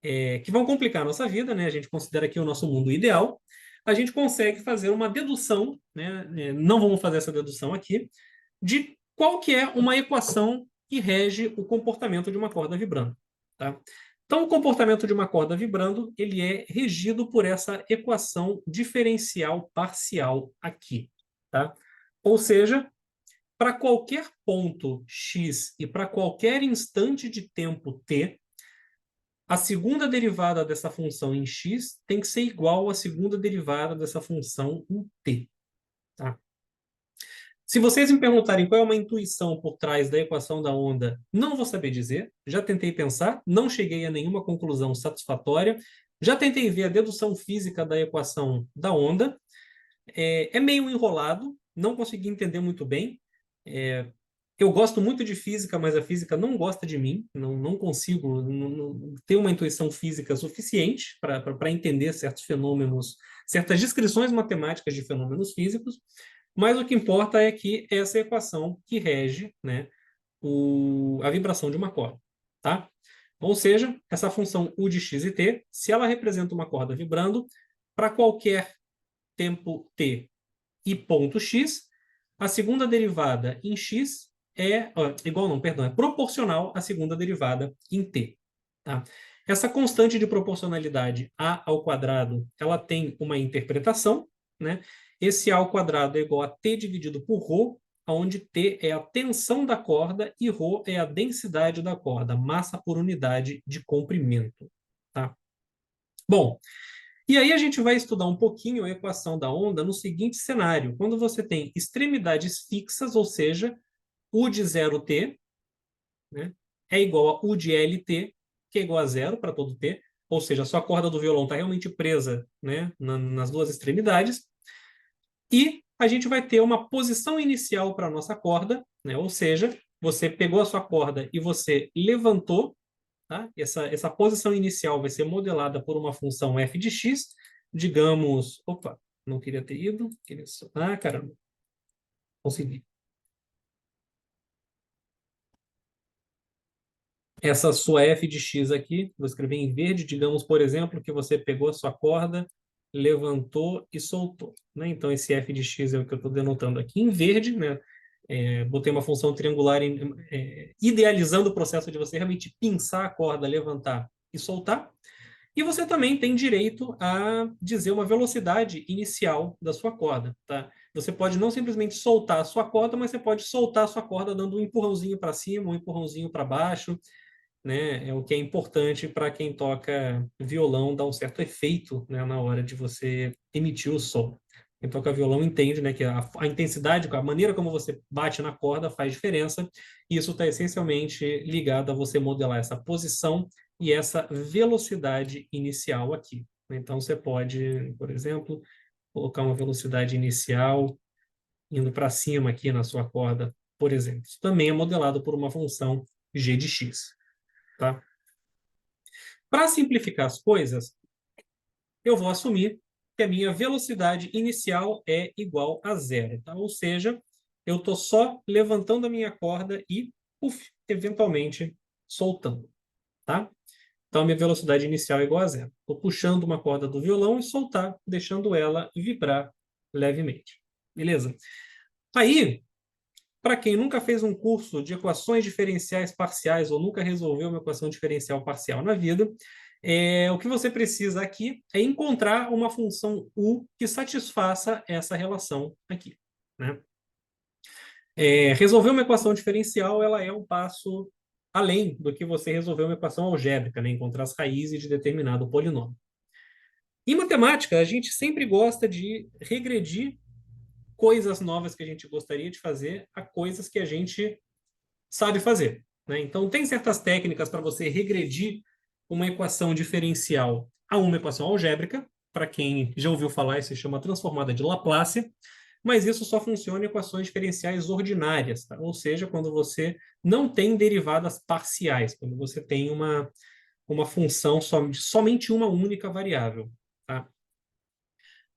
que vão complicar a nossa vida, né, a gente considera aqui o nosso mundo ideal, a gente consegue fazer uma dedução, né, não vamos fazer essa dedução aqui, de qual que é uma equação que rege o comportamento de uma corda vibrando. Tá? Então, o comportamento de uma corda vibrando ele é regido por essa equação diferencial parcial aqui. Tá? Ou seja, para qualquer ponto x e para qualquer instante de tempo t, a segunda derivada dessa função em x tem que ser igual à segunda derivada dessa função em t. Tá? Se vocês me perguntarem qual é uma intuição por trás da equação da onda, não vou saber dizer. Já tentei pensar, não cheguei a nenhuma conclusão satisfatória. Já tentei ver a dedução física da equação da onda. É meio enrolado, não consegui entender muito bem. Eu gosto muito de física, mas a física não gosta de mim. Não consigo ter uma intuição física suficiente para entender certos fenômenos, certas descrições matemáticas de fenômenos físicos. Mas o que importa é que essa é a equação que rege, né, a vibração de uma corda. Tá? Ou seja, essa função U de x e t, se ela representa uma corda vibrando, para qualquer tempo t e ponto x, a segunda derivada em x igual não, perdão, é proporcional à segunda derivada em t. Tá? Essa constante de proporcionalidade a ao quadrado, ela tem uma interpretação, né? Esse a ao quadrado é igual a t dividido por ρ, onde t é a tensão da corda e ρ é a densidade da corda, massa por unidade de comprimento. Tá? Bom, E aí a gente vai estudar um pouquinho a equação da onda no seguinte cenário. Quando você tem extremidades fixas, ou seja, U de 0t, né, é igual a U de LT, que é igual a zero para todo t, ou seja, a sua corda do violão está realmente presa, né, nas duas extremidades, e a gente vai ter uma posição inicial para a nossa corda, né, ou seja, você pegou a sua corda e você levantou, tá? Essa posição inicial vai ser modelada por uma função f de x, digamos, opa, não queria ter ido, queria só, caramba, consegui. Essa sua f de x aqui, vou escrever em verde, digamos, por exemplo, que você pegou a sua corda, levantou e soltou, né? Então, esse f de x é o que eu estou denotando aqui em verde, né? Botei uma função triangular idealizando o processo de você realmente pinçar a corda, levantar e soltar. E você também tem direito a dizer uma velocidade inicial da sua corda, tá? Você pode não simplesmente soltar a sua corda, mas você pode soltar a sua corda dando um empurrãozinho para cima, um empurrãozinho para baixo, né? É o que é importante para quem toca violão, dá um certo efeito, né, na hora de você emitir o som. Quem toca violão entende, né, que a intensidade, a maneira como você bate na corda faz diferença, e isso está essencialmente ligado a você modelar essa posição e essa velocidade inicial aqui. Então, você pode, por exemplo, colocar uma velocidade inicial indo para cima aqui na sua corda, por exemplo. Isso também é modelado por uma função g de x. Tá? Para simplificar as coisas, eu vou assumir que a minha velocidade inicial é igual a zero. Tá? Ou seja, eu estou só levantando a minha corda e, eventualmente, soltando. Tá? Então, a minha velocidade inicial é igual a zero. Estou puxando uma corda do violão e soltar, deixando ela vibrar levemente. Beleza? Aí, para quem nunca fez um curso de equações diferenciais parciais ou nunca resolveu uma equação diferencial parcial na vida, o que você precisa aqui é encontrar uma função u que satisfaça essa relação aqui, né? Resolver uma equação diferencial, ela é um passo além do que você resolver uma equação algébrica, né? Encontrar as raízes de determinado polinômio. Em matemática, a gente sempre gosta de regredir coisas novas que a gente gostaria de fazer a coisas que a gente sabe fazer, né? Então, tem certas técnicas para você regredir uma equação diferencial a uma equação algébrica. Para quem já ouviu falar, isso se chama transformada de Laplace, mas isso só funciona em equações diferenciais ordinárias, tá? Ou seja, quando você não tem derivadas parciais, quando você tem uma função de somente uma única variável. Tá?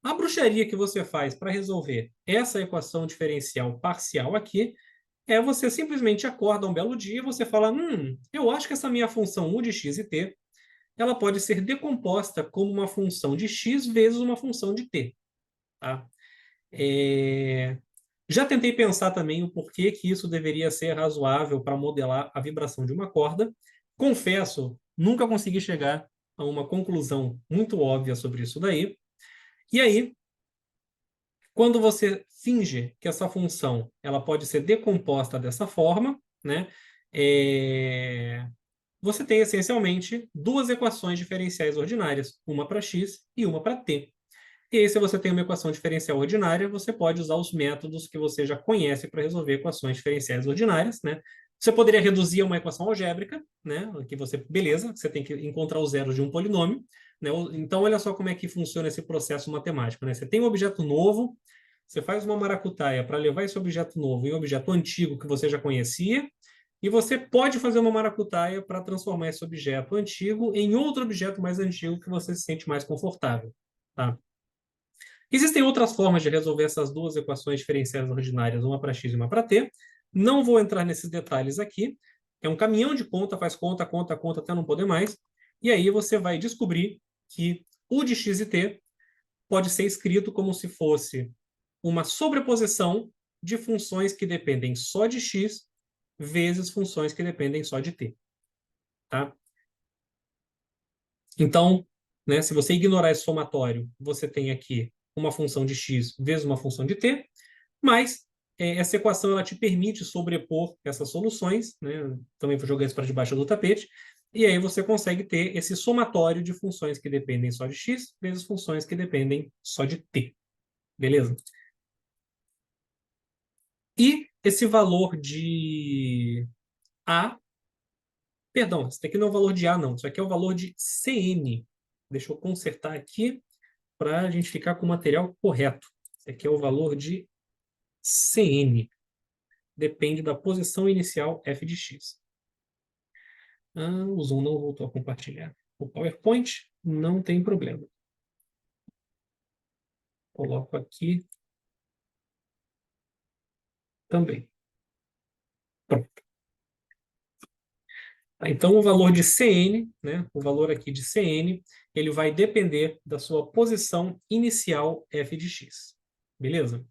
A bruxaria que você faz para resolver essa equação diferencial parcial aqui você simplesmente acorda um belo dia e você fala, eu acho que essa minha função u de x e t, ela pode ser decomposta como uma função de x vezes uma função de t. Tá? Já tentei pensar também o porquê que isso deveria ser razoável para modelar a vibração de uma corda. Confesso, nunca consegui chegar a uma conclusão muito óbvia sobre isso daí. E aí, quando você finge que essa função ela pode ser decomposta dessa forma, né, você tem essencialmente duas equações diferenciais ordinárias, uma para x e uma para t. E aí, se você tem uma equação diferencial ordinária, você pode usar os métodos que você já conhece para resolver equações diferenciais ordinárias, né? Você poderia reduzir a uma equação algébrica, né? Que você, beleza, você tem que encontrar os zeros de um polinômio, né? Então, olha só como é que funciona esse processo matemático, né? Você tem um objeto novo, você faz uma maracutaia para levar esse objeto novo em um objeto antigo que você já conhecia, e você pode fazer uma maracutaia para transformar esse objeto antigo em outro objeto mais antigo que você se sente mais confortável, tá? Existem outras formas de resolver essas duas equações diferenciais ordinárias, uma para x e uma para t. Não vou entrar nesses detalhes aqui. É um caminhão de conta, faz conta, conta, conta até não poder mais. E aí você vai descobrir que u de x e t pode ser escrito como se fosse uma sobreposição de funções que dependem só de x vezes funções que dependem só de t. Tá? Então, né, se você ignorar esse somatório, você tem aqui uma função de x vezes uma função de t, mas essa equação ela te permite sobrepor essas soluções, né? Também vou jogar isso para debaixo do tapete, E aí você consegue ter esse somatório de funções que dependem só de x vezes funções que dependem só de t. Beleza? E esse valor de A, perdão, esse daqui não é o valor de A, não. Isso aqui é o valor de Cn. Deixa eu consertar aqui para a gente ficar com o material correto. Esse aqui é o valor de Cn. Depende da posição inicial f de x. O Zoom não voltou a compartilhar. O PowerPoint não tem problema. Coloco aqui também. Pronto. Então, o valor de Cn, né, o valor aqui de Cn, ele vai depender da sua posição inicial f de x. Beleza?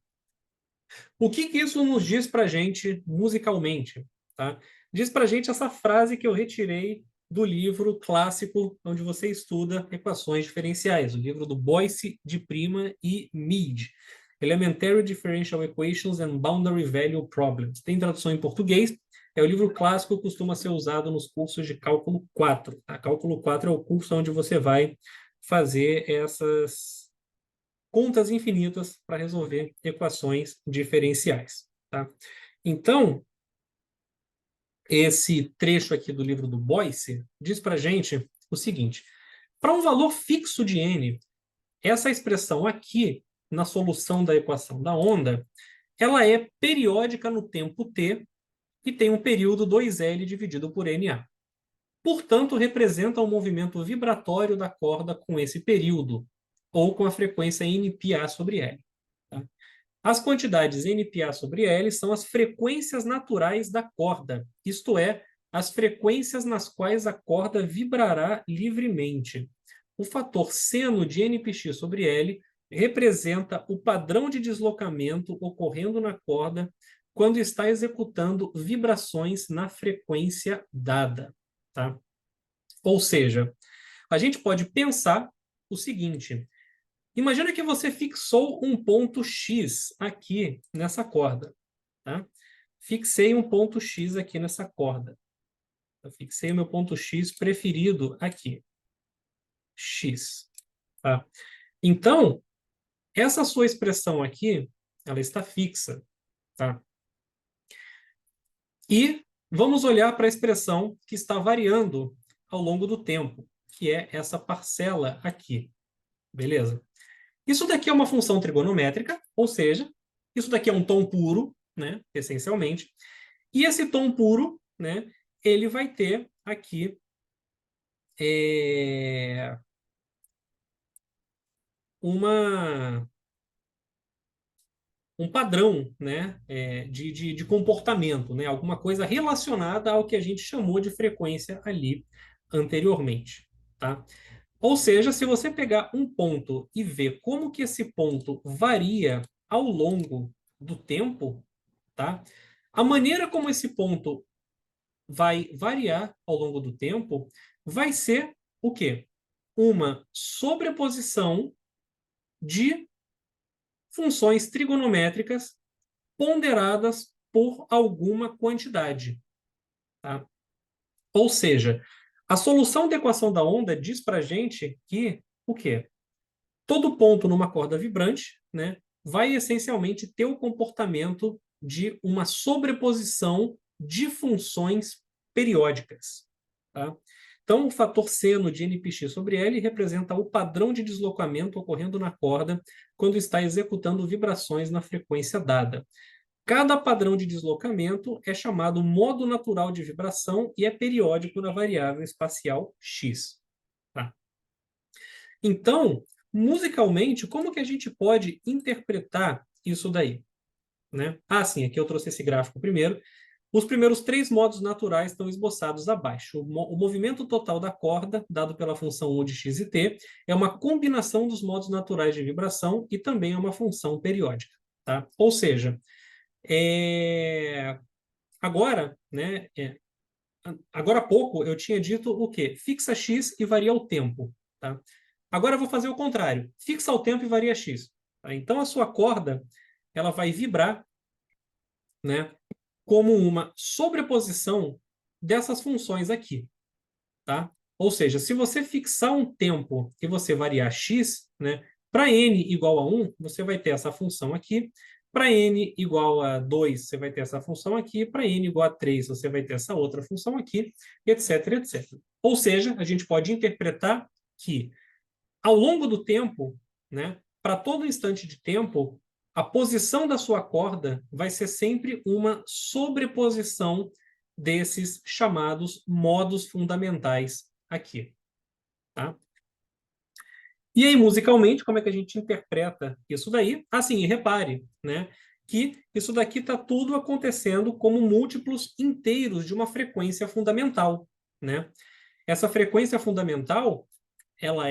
O que que isso nos diz para a gente musicalmente? Tá? Diz para a gente essa frase que eu retirei do livro clássico onde você estuda equações diferenciais, o livro do Boyce de Prima e Meade. Elementary Differential Equations and Boundary Value Problems. Tem tradução em português. É o livro clássico que costuma ser usado nos cursos de cálculo 4. Tá? Cálculo 4 é o curso onde você vai fazer essas contas infinitas para resolver equações diferenciais. Tá? Então, esse trecho aqui do livro do Boyce diz para a gente o seguinte: para um valor fixo de n, essa expressão aqui, na solução da equação da onda, ela é periódica no tempo t e tem um período 2L dividido por NA. Portanto, representa o movimento vibratório da corda com esse período, ou com a frequência NPA sobre L. Tá? As quantidades NPA sobre L são as frequências naturais da corda, isto é, as frequências nas quais a corda vibrará livremente. O fator seno de NPx sobre L representa o padrão de deslocamento ocorrendo na corda quando está executando vibrações na frequência dada. Tá? Ou seja, a gente pode pensar o seguinte: imagina que você fixou um ponto X aqui nessa corda. Tá? Fixei um ponto X aqui nessa corda. Eu fixei o meu ponto X preferido aqui. X. Tá? Então, essa sua expressão aqui, ela está fixa. Tá? E vamos olhar para a expressão que está variando ao longo do tempo, que é essa parcela aqui. Beleza? Isso daqui é uma função trigonométrica, ou seja, isso daqui é um tom puro, né, essencialmente. E esse tom puro, né, ele vai ter aqui uma, um padrão, né, de comportamento, né, alguma coisa relacionada ao que a gente chamou de frequência ali anteriormente. Tá? Ou seja, se você pegar um ponto e ver como que esse ponto varia ao longo do tempo, tá? A maneira como esse ponto vai variar ao longo do tempo vai ser o quê? Uma sobreposição de funções trigonométricas ponderadas por alguma quantidade. Tá? Ou seja, a solução da equação da onda diz para a gente que o quê? Todo ponto numa corda vibrante, né, vai essencialmente ter o comportamento de uma sobreposição de funções periódicas. Tá? Então, o fator seno de npx sobre L representa o padrão de deslocamento ocorrendo na corda quando está executando vibrações na frequência dada. Cada padrão de deslocamento é chamado modo natural de vibração e é periódico na variável espacial x. Tá? Então, musicalmente, como que a gente pode interpretar isso daí? Né? Sim, aqui eu trouxe esse gráfico primeiro. Os primeiros três modos naturais estão esboçados abaixo. O movimento total da corda, dado pela função U de x e t, é uma combinação dos modos naturais de vibração e também é uma função periódica. Tá? Ou seja, agora, né, agora há pouco eu tinha dito o quê? Fixa x e varia o tempo. Tá? Agora eu vou fazer o contrário. Fixa o tempo e varia x. Tá? Então a sua corda ela vai vibrar, né, como uma sobreposição dessas funções aqui. tá? Ou seja, se você fixar um tempo e você variar x, né, para n igual a 1, você vai ter essa função aqui. Para n igual a 2, você vai ter essa função aqui. Para n igual a 3, você vai ter essa outra função aqui, etc, etc. Ou seja, a gente pode interpretar que, ao longo do tempo, né, para todo instante de tempo, a posição da sua corda vai ser sempre uma sobreposição desses chamados modos fundamentais aqui, tá? E aí, musicalmente, como é que a gente interpreta isso daí? Assim, repare, né, que isso daqui está tudo acontecendo como múltiplos inteiros de uma frequência fundamental, né? Essa frequência fundamental, ela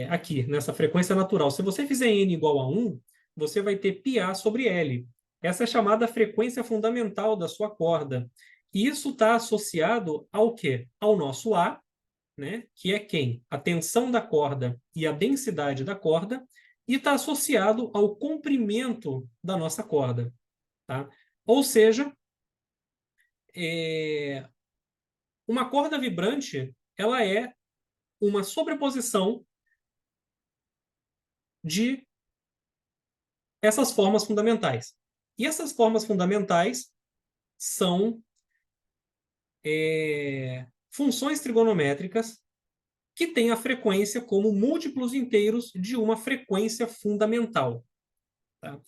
aqui, nessa frequência natural. Se você fizer n igual a 1, você vai ter πa sobre L. Essa é chamada frequência fundamental da sua corda. E isso está associado ao quê? Ao nosso A, né? Que é quem? A tensão da corda e a densidade da corda, e está associado ao comprimento da nossa corda. Tá? Ou seja, uma corda vibrante, ela é uma sobreposição de essas formas fundamentais. E essas formas fundamentais são funções trigonométricas que têm a frequência como múltiplos inteiros de uma frequência fundamental. Tá?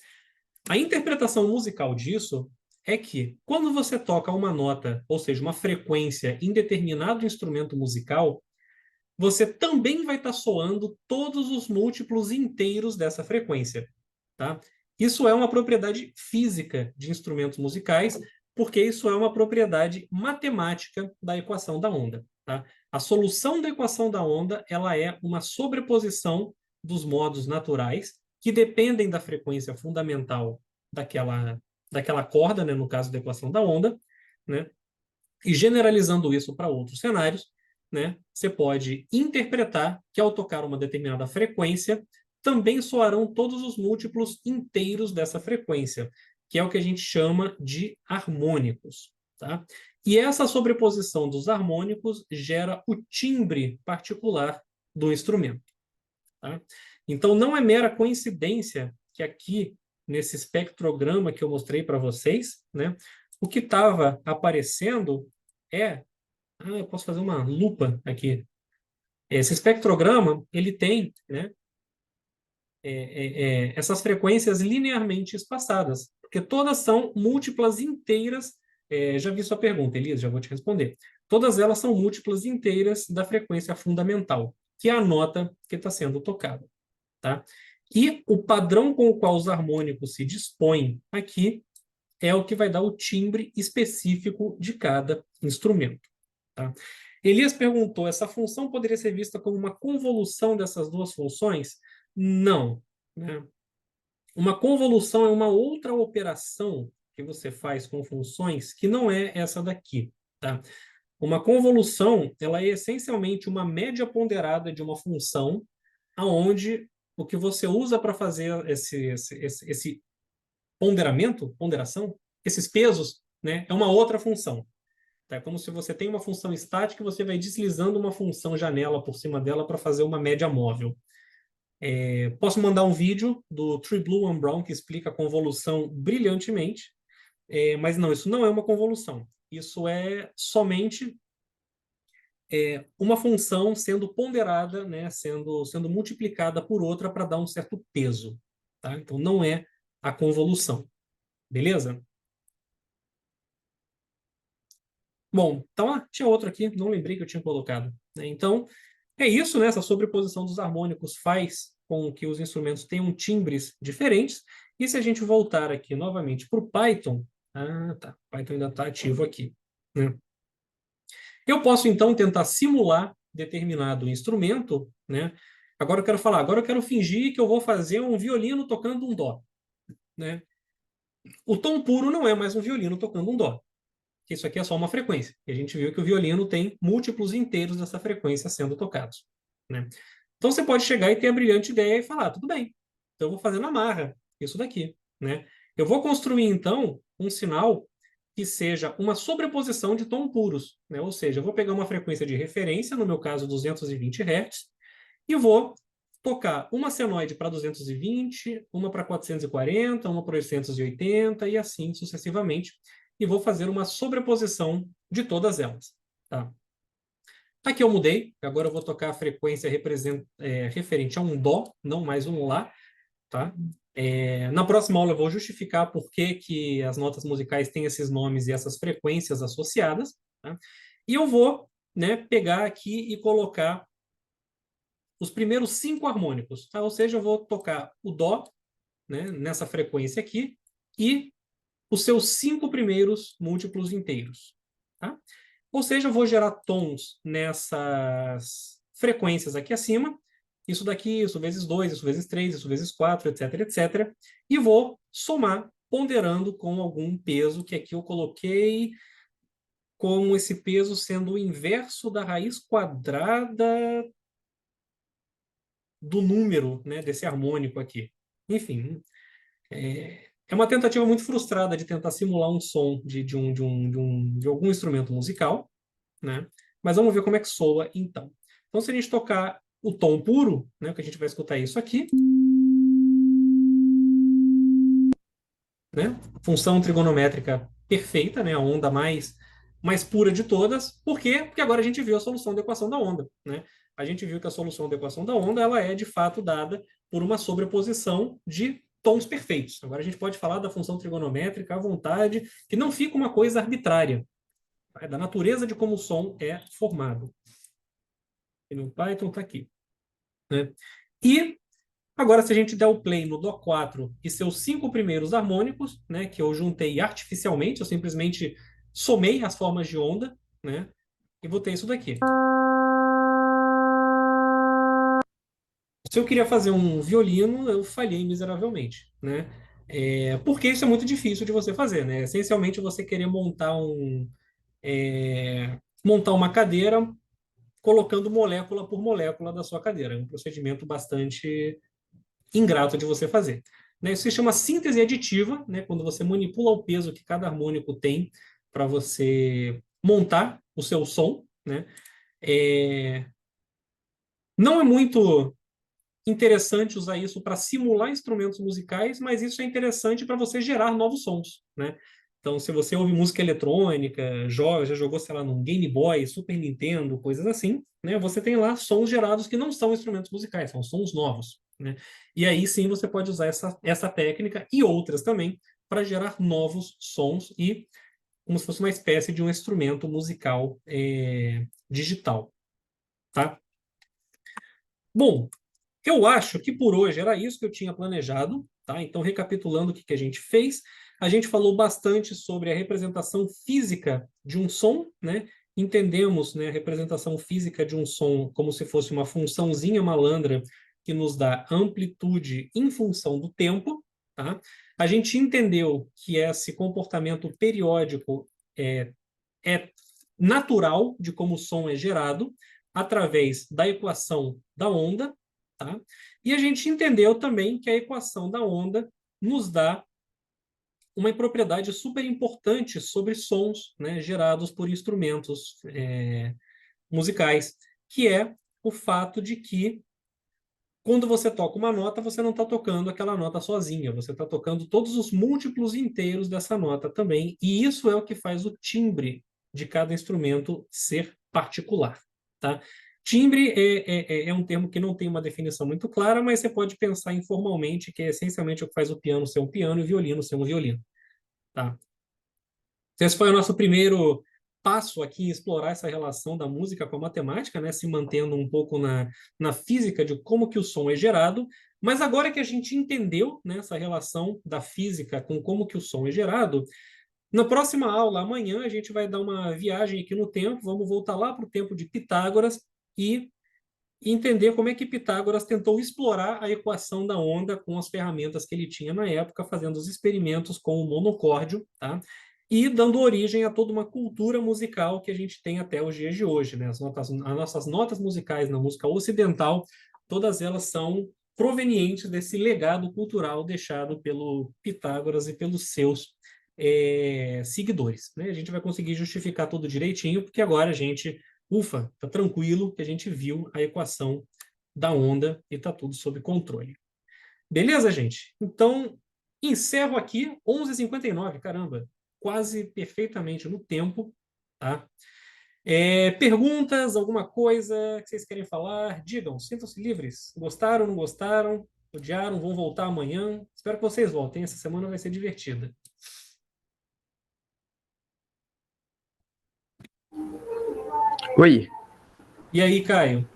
A interpretação musical disso é que, quando você toca uma nota, ou seja, uma frequência em determinado instrumento musical, você também vai estar soando todos os múltiplos inteiros dessa frequência. Tá? Isso é uma propriedade física de instrumentos musicais, porque isso é uma propriedade matemática da equação da onda. Tá? A solução da equação da onda, ela é uma sobreposição dos modos naturais que dependem da frequência fundamental daquela corda, né, no caso da equação da onda, né? E generalizando isso para outros cenários, né, você pode interpretar que ao tocar uma determinada frequência, também soarão todos os múltiplos inteiros dessa frequência, que é o que a gente chama de harmônicos. Tá? E essa sobreposição dos harmônicos gera o timbre particular do instrumento. Tá? Então, não é mera coincidência que aqui, nesse espectrograma que eu mostrei para vocês, né, o que estava aparecendo é... eu posso fazer uma lupa aqui. Esse espectrograma, ele tem, né, essas frequências linearmente espaçadas, porque todas são múltiplas inteiras. Já vi sua pergunta, Elisa, já vou te responder. Todas elas são múltiplas inteiras da frequência fundamental, que é a nota que está sendo tocada. Tá? E o padrão com o qual os harmônicos se dispõem aqui é o que vai dar o timbre específico de cada instrumento. Tá? Elias perguntou, essa função poderia ser vista como uma convolução dessas duas funções? Não. Né? Uma convolução é uma outra operação que você faz com funções que não é essa daqui. Tá? Uma convolução, ela é essencialmente uma média ponderada de uma função, aonde o que você usa para fazer esse ponderação, esses pesos, né, é uma outra função. Tá? É como se você tem uma função estática e você vai deslizando uma função janela por cima dela para fazer uma média móvel. Posso mandar um vídeo do Tree Blue One Brown que explica a convolução brilhantemente, mas não, isso não é uma convolução. Isso é somente uma função sendo ponderada, né, sendo multiplicada por outra para dar um certo peso. Tá? Então, não é a convolução. Beleza? Bom, então, tinha outro aqui, não lembrei que eu tinha colocado. Né? Então, é isso, né? Essa sobreposição dos harmônicos faz com que os instrumentos tenham timbres diferentes. E se a gente voltar aqui novamente para o Python... tá. O Python ainda está ativo aqui. Né? Eu posso, então, tentar simular determinado instrumento, né? Agora eu quero fingir que eu vou fazer um violino tocando um dó, né? O tom puro não é mais um violino tocando um dó. Isso aqui é só uma frequência. E a gente viu que o violino tem múltiplos inteiros dessa frequência sendo tocados, né? Então você pode chegar e ter a brilhante ideia e falar, tudo bem, então eu vou fazer na marra isso daqui, né? Eu vou construir, então, um sinal que seja uma sobreposição de tom puros, né? Ou seja, eu vou pegar uma frequência de referência, no meu caso 220 Hz, e vou tocar uma senoide para 220, uma para 440, uma para 880 e assim sucessivamente, e vou fazer uma sobreposição de todas elas, tá? Aqui eu mudei, agora eu vou tocar a frequência referente a um dó, não mais um lá, tá? Na próxima aula eu vou justificar por que que as notas musicais têm esses nomes e essas frequências associadas, tá? E eu vou, né, pegar aqui e colocar os primeiros 5 harmônicos, tá? Ou seja, eu vou tocar o dó, né, nessa frequência aqui e os seus 5 primeiros múltiplos inteiros, tá? Ou seja, eu vou gerar tons nessas frequências aqui acima, isso daqui, isso vezes 2, isso vezes 3, isso vezes 4, etc, etc. E vou somar, ponderando com algum peso que aqui eu coloquei, com esse peso sendo o inverso da raiz quadrada do número, né, desse harmônico aqui. Enfim, é uma tentativa muito frustrada de tentar simular um som de algum instrumento musical, né? Mas vamos ver como é que soa então. Então, se a gente tocar o tom puro, né, que a gente vai escutar isso aqui, né? Função trigonométrica perfeita, né? A onda mais pura de todas. Por quê? Porque agora a gente viu a solução da equação da onda, né? A gente viu que a solução da equação da onda ela é de fato dada por uma sobreposição de tons perfeitos. Agora a gente pode falar da função trigonométrica à vontade, que não fica uma coisa arbitrária, é da natureza de como o som é formado. E no Python está aqui, né? E agora, se a gente der o play no Dó4 e seus 5 primeiros harmônicos, né, que eu juntei artificialmente, eu simplesmente somei as formas de onda, né, e vou ter isso daqui. Se eu queria fazer um violino, eu falhei miseravelmente, né? Porque isso é muito difícil de você fazer, né? Essencialmente, você querer montar uma cadeira colocando molécula por molécula da sua cadeira. É um procedimento bastante ingrato de você fazer. Né? Isso se chama síntese aditiva, né? Quando você manipula o peso que cada harmônico tem para você montar o seu som. Né? É... Não é muito interessante usar isso para simular instrumentos musicais, mas isso é interessante para você gerar novos sons. Né? Então, se você ouve música eletrônica, já jogou, sei lá, num Game Boy, Super Nintendo, coisas assim, né? Você tem lá sons gerados que não são instrumentos musicais, são sons novos, né? E aí sim você pode usar essa técnica e outras também para gerar novos sons e como se fosse uma espécie de um instrumento musical digital, tá? Bom, eu acho que por hoje era isso que eu tinha planejado, tá? Então, recapitulando o que a gente fez, a gente falou bastante sobre a representação física de um som, né? Entendemos, né, a representação física de um som como se fosse uma funçãozinha malandra que nos dá amplitude em função do tempo, tá? A gente entendeu que esse comportamento periódico é natural de como o som é gerado através da equação da onda, tá? E a gente entendeu também que a equação da onda nos dá uma propriedade super importante sobre sons, né, gerados por instrumentos musicais, que é o fato de que quando você toca uma nota, você não está tocando aquela nota sozinha, você está tocando todos os múltiplos inteiros dessa nota também, e isso é o que faz o timbre de cada instrumento ser particular, tá? Timbre é um termo que não tem uma definição muito clara, mas você pode pensar informalmente que é essencialmente o que faz o piano ser um piano e o violino ser um violino, tá? Esse foi o nosso primeiro passo aqui em explorar essa relação da música com a matemática, né? Se mantendo um pouco na física de como que o som é gerado. Mas agora que a gente entendeu, né, essa relação da física com como que o som é gerado, na próxima aula, amanhã, a gente vai dar uma viagem aqui no tempo, vamos voltar lá para o tempo de Pitágoras e entender como é que Pitágoras tentou explorar a equação da onda com as ferramentas que ele tinha na época, fazendo os experimentos com o monocórdio, tá? E dando origem a toda uma cultura musical que a gente tem até os dias de hoje, né? As nossas notas musicais na música ocidental, todas elas são provenientes desse legado cultural deixado pelo Pitágoras e pelos seus seguidores, né? A gente vai conseguir justificar tudo direitinho, porque agora a gente, ufa, tá tranquilo que a gente viu a equação da onda e tá tudo sob controle. Beleza, gente? Então, encerro aqui, 11h59, caramba, quase perfeitamente no tempo, tá? Perguntas, alguma coisa que vocês querem falar? Digam, sintam-se livres. Gostaram, não gostaram? Odiaram? Vão voltar amanhã? Espero que vocês voltem. Essa semana vai ser divertida. Oi, E aí, Caio?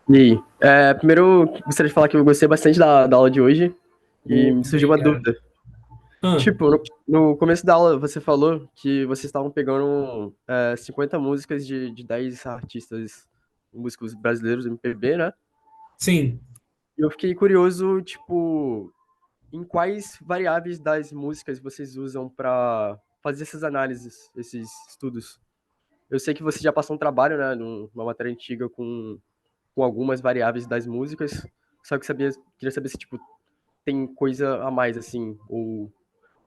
e aí? Primeiro, gostaria de falar que eu gostei bastante da aula de hoje e me surgiu uma Obrigado. dúvida. Ah, Tipo, no começo da aula você falou que vocês estavam pegando 50 músicas de 10 artistas, músicos brasileiros, MPB, né? sim. E eu fiquei curioso, tipo, em quais variáveis das músicas vocês usam para fazer essas análises, esses estudos? Eu sei que você já passou um trabalho, né, numa matéria antiga com algumas variáveis das músicas, só que queria saber se, tipo, tem coisa a mais, assim, ou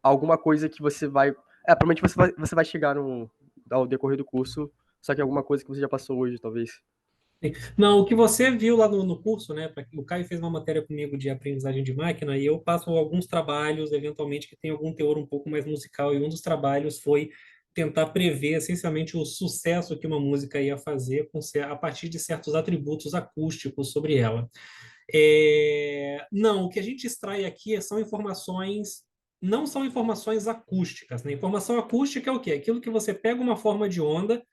alguma coisa que você vai... provavelmente você vai chegar ao decorrer do curso, só que alguma coisa que você já passou hoje, talvez. Não, o que você viu lá no curso, né? O Caio fez uma matéria comigo de aprendizagem de máquina e eu passo alguns trabalhos, eventualmente, que tem algum teor um pouco mais musical, e um dos trabalhos foi tentar prever essencialmente o sucesso que uma música ia fazer a partir de certos atributos acústicos sobre ela. Não, o que a gente extrai aqui são informações, não são informações acústicas, né? Informação acústica é o quê? Aquilo que você pega uma forma de onda,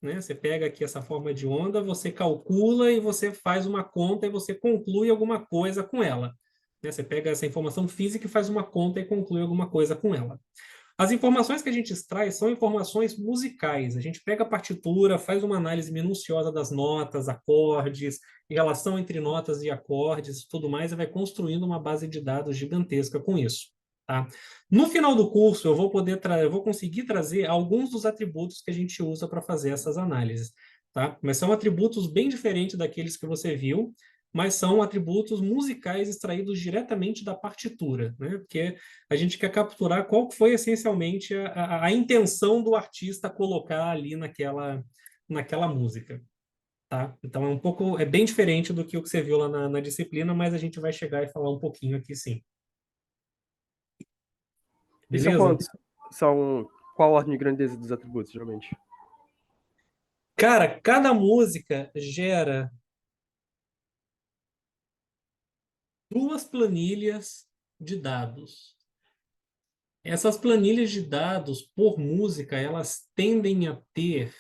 né? Você pega aqui essa forma de onda, você calcula e você faz uma conta e você conclui alguma coisa com ela. Né? Você pega essa informação física e faz uma conta e conclui alguma coisa com ela. As informações que a gente extrai são informações musicais. A gente pega a partitura, faz uma análise minuciosa das notas, acordes, relação entre notas e acordes, tudo mais, e vai construindo uma base de dados gigantesca com isso. Tá? No final do curso, eu vou conseguir trazer alguns dos atributos que a gente usa para fazer essas análises. Tá? Mas são atributos bem diferentes daqueles que você viu, mas são atributos musicais extraídos diretamente da partitura, né? Porque a gente quer capturar qual foi essencialmente a intenção do artista colocar ali naquela música, tá? Então é bem diferente do que o que você viu lá na disciplina, mas a gente vai chegar e falar um pouquinho aqui sim. E são Beleza? quantos? Qual a ordem de grandeza dos atributos, geralmente? Cara, cada música gera duas planilhas de dados. Essas planilhas de dados por música, elas tendem a ter.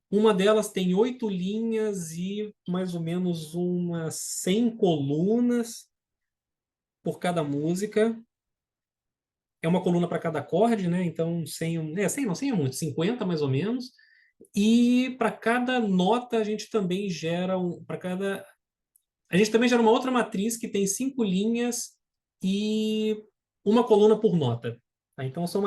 Uma delas tem 8 linhas e mais ou menos umas 100 colunas por cada música. É uma coluna para cada acorde, né? Então, 100 não, 100 é muito, 50 mais ou menos. E para cada nota, a gente também gera a gente também gera uma outra matriz que tem 5 linhas e uma coluna por nota. Tá? Então, são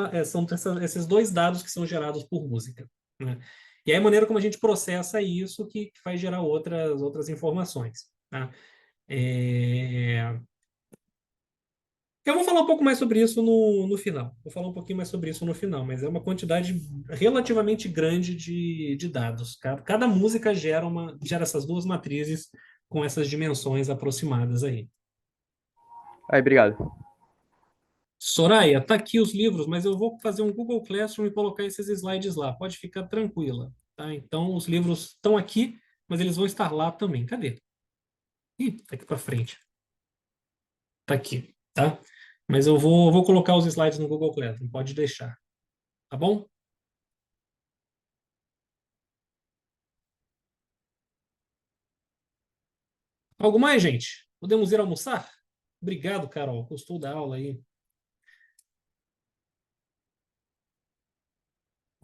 esses dois dados que são gerados por música. Né? E aí, a maneira como a gente processa isso que vai gerar outras informações. Tá? É, Eu vou falar um pouco mais sobre isso no final. Vou falar um pouquinho mais sobre isso no final, mas é uma quantidade relativamente grande de dados. Cada música gera essas duas matrizes com essas dimensões aproximadas aí. Aí, obrigado. Soraya, tá aqui os livros, mas eu vou fazer um Google Classroom e colocar esses slides lá. Pode ficar tranquila, tá? Então, os livros estão aqui, mas eles vão estar lá também. Cadê? Ih, tá aqui para frente. Tá aqui, tá? Mas eu vou colocar os slides no Google Classroom, pode deixar, tá bom? Algo mais, gente? Podemos ir almoçar? Obrigado, Carol. Gostou da aula aí?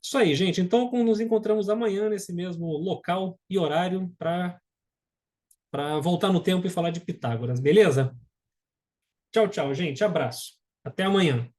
Isso aí, gente. Então, nos encontramos amanhã nesse mesmo local e horário para voltar no tempo e falar de Pitágoras, beleza? Tchau, tchau, gente. Abraço. Até amanhã.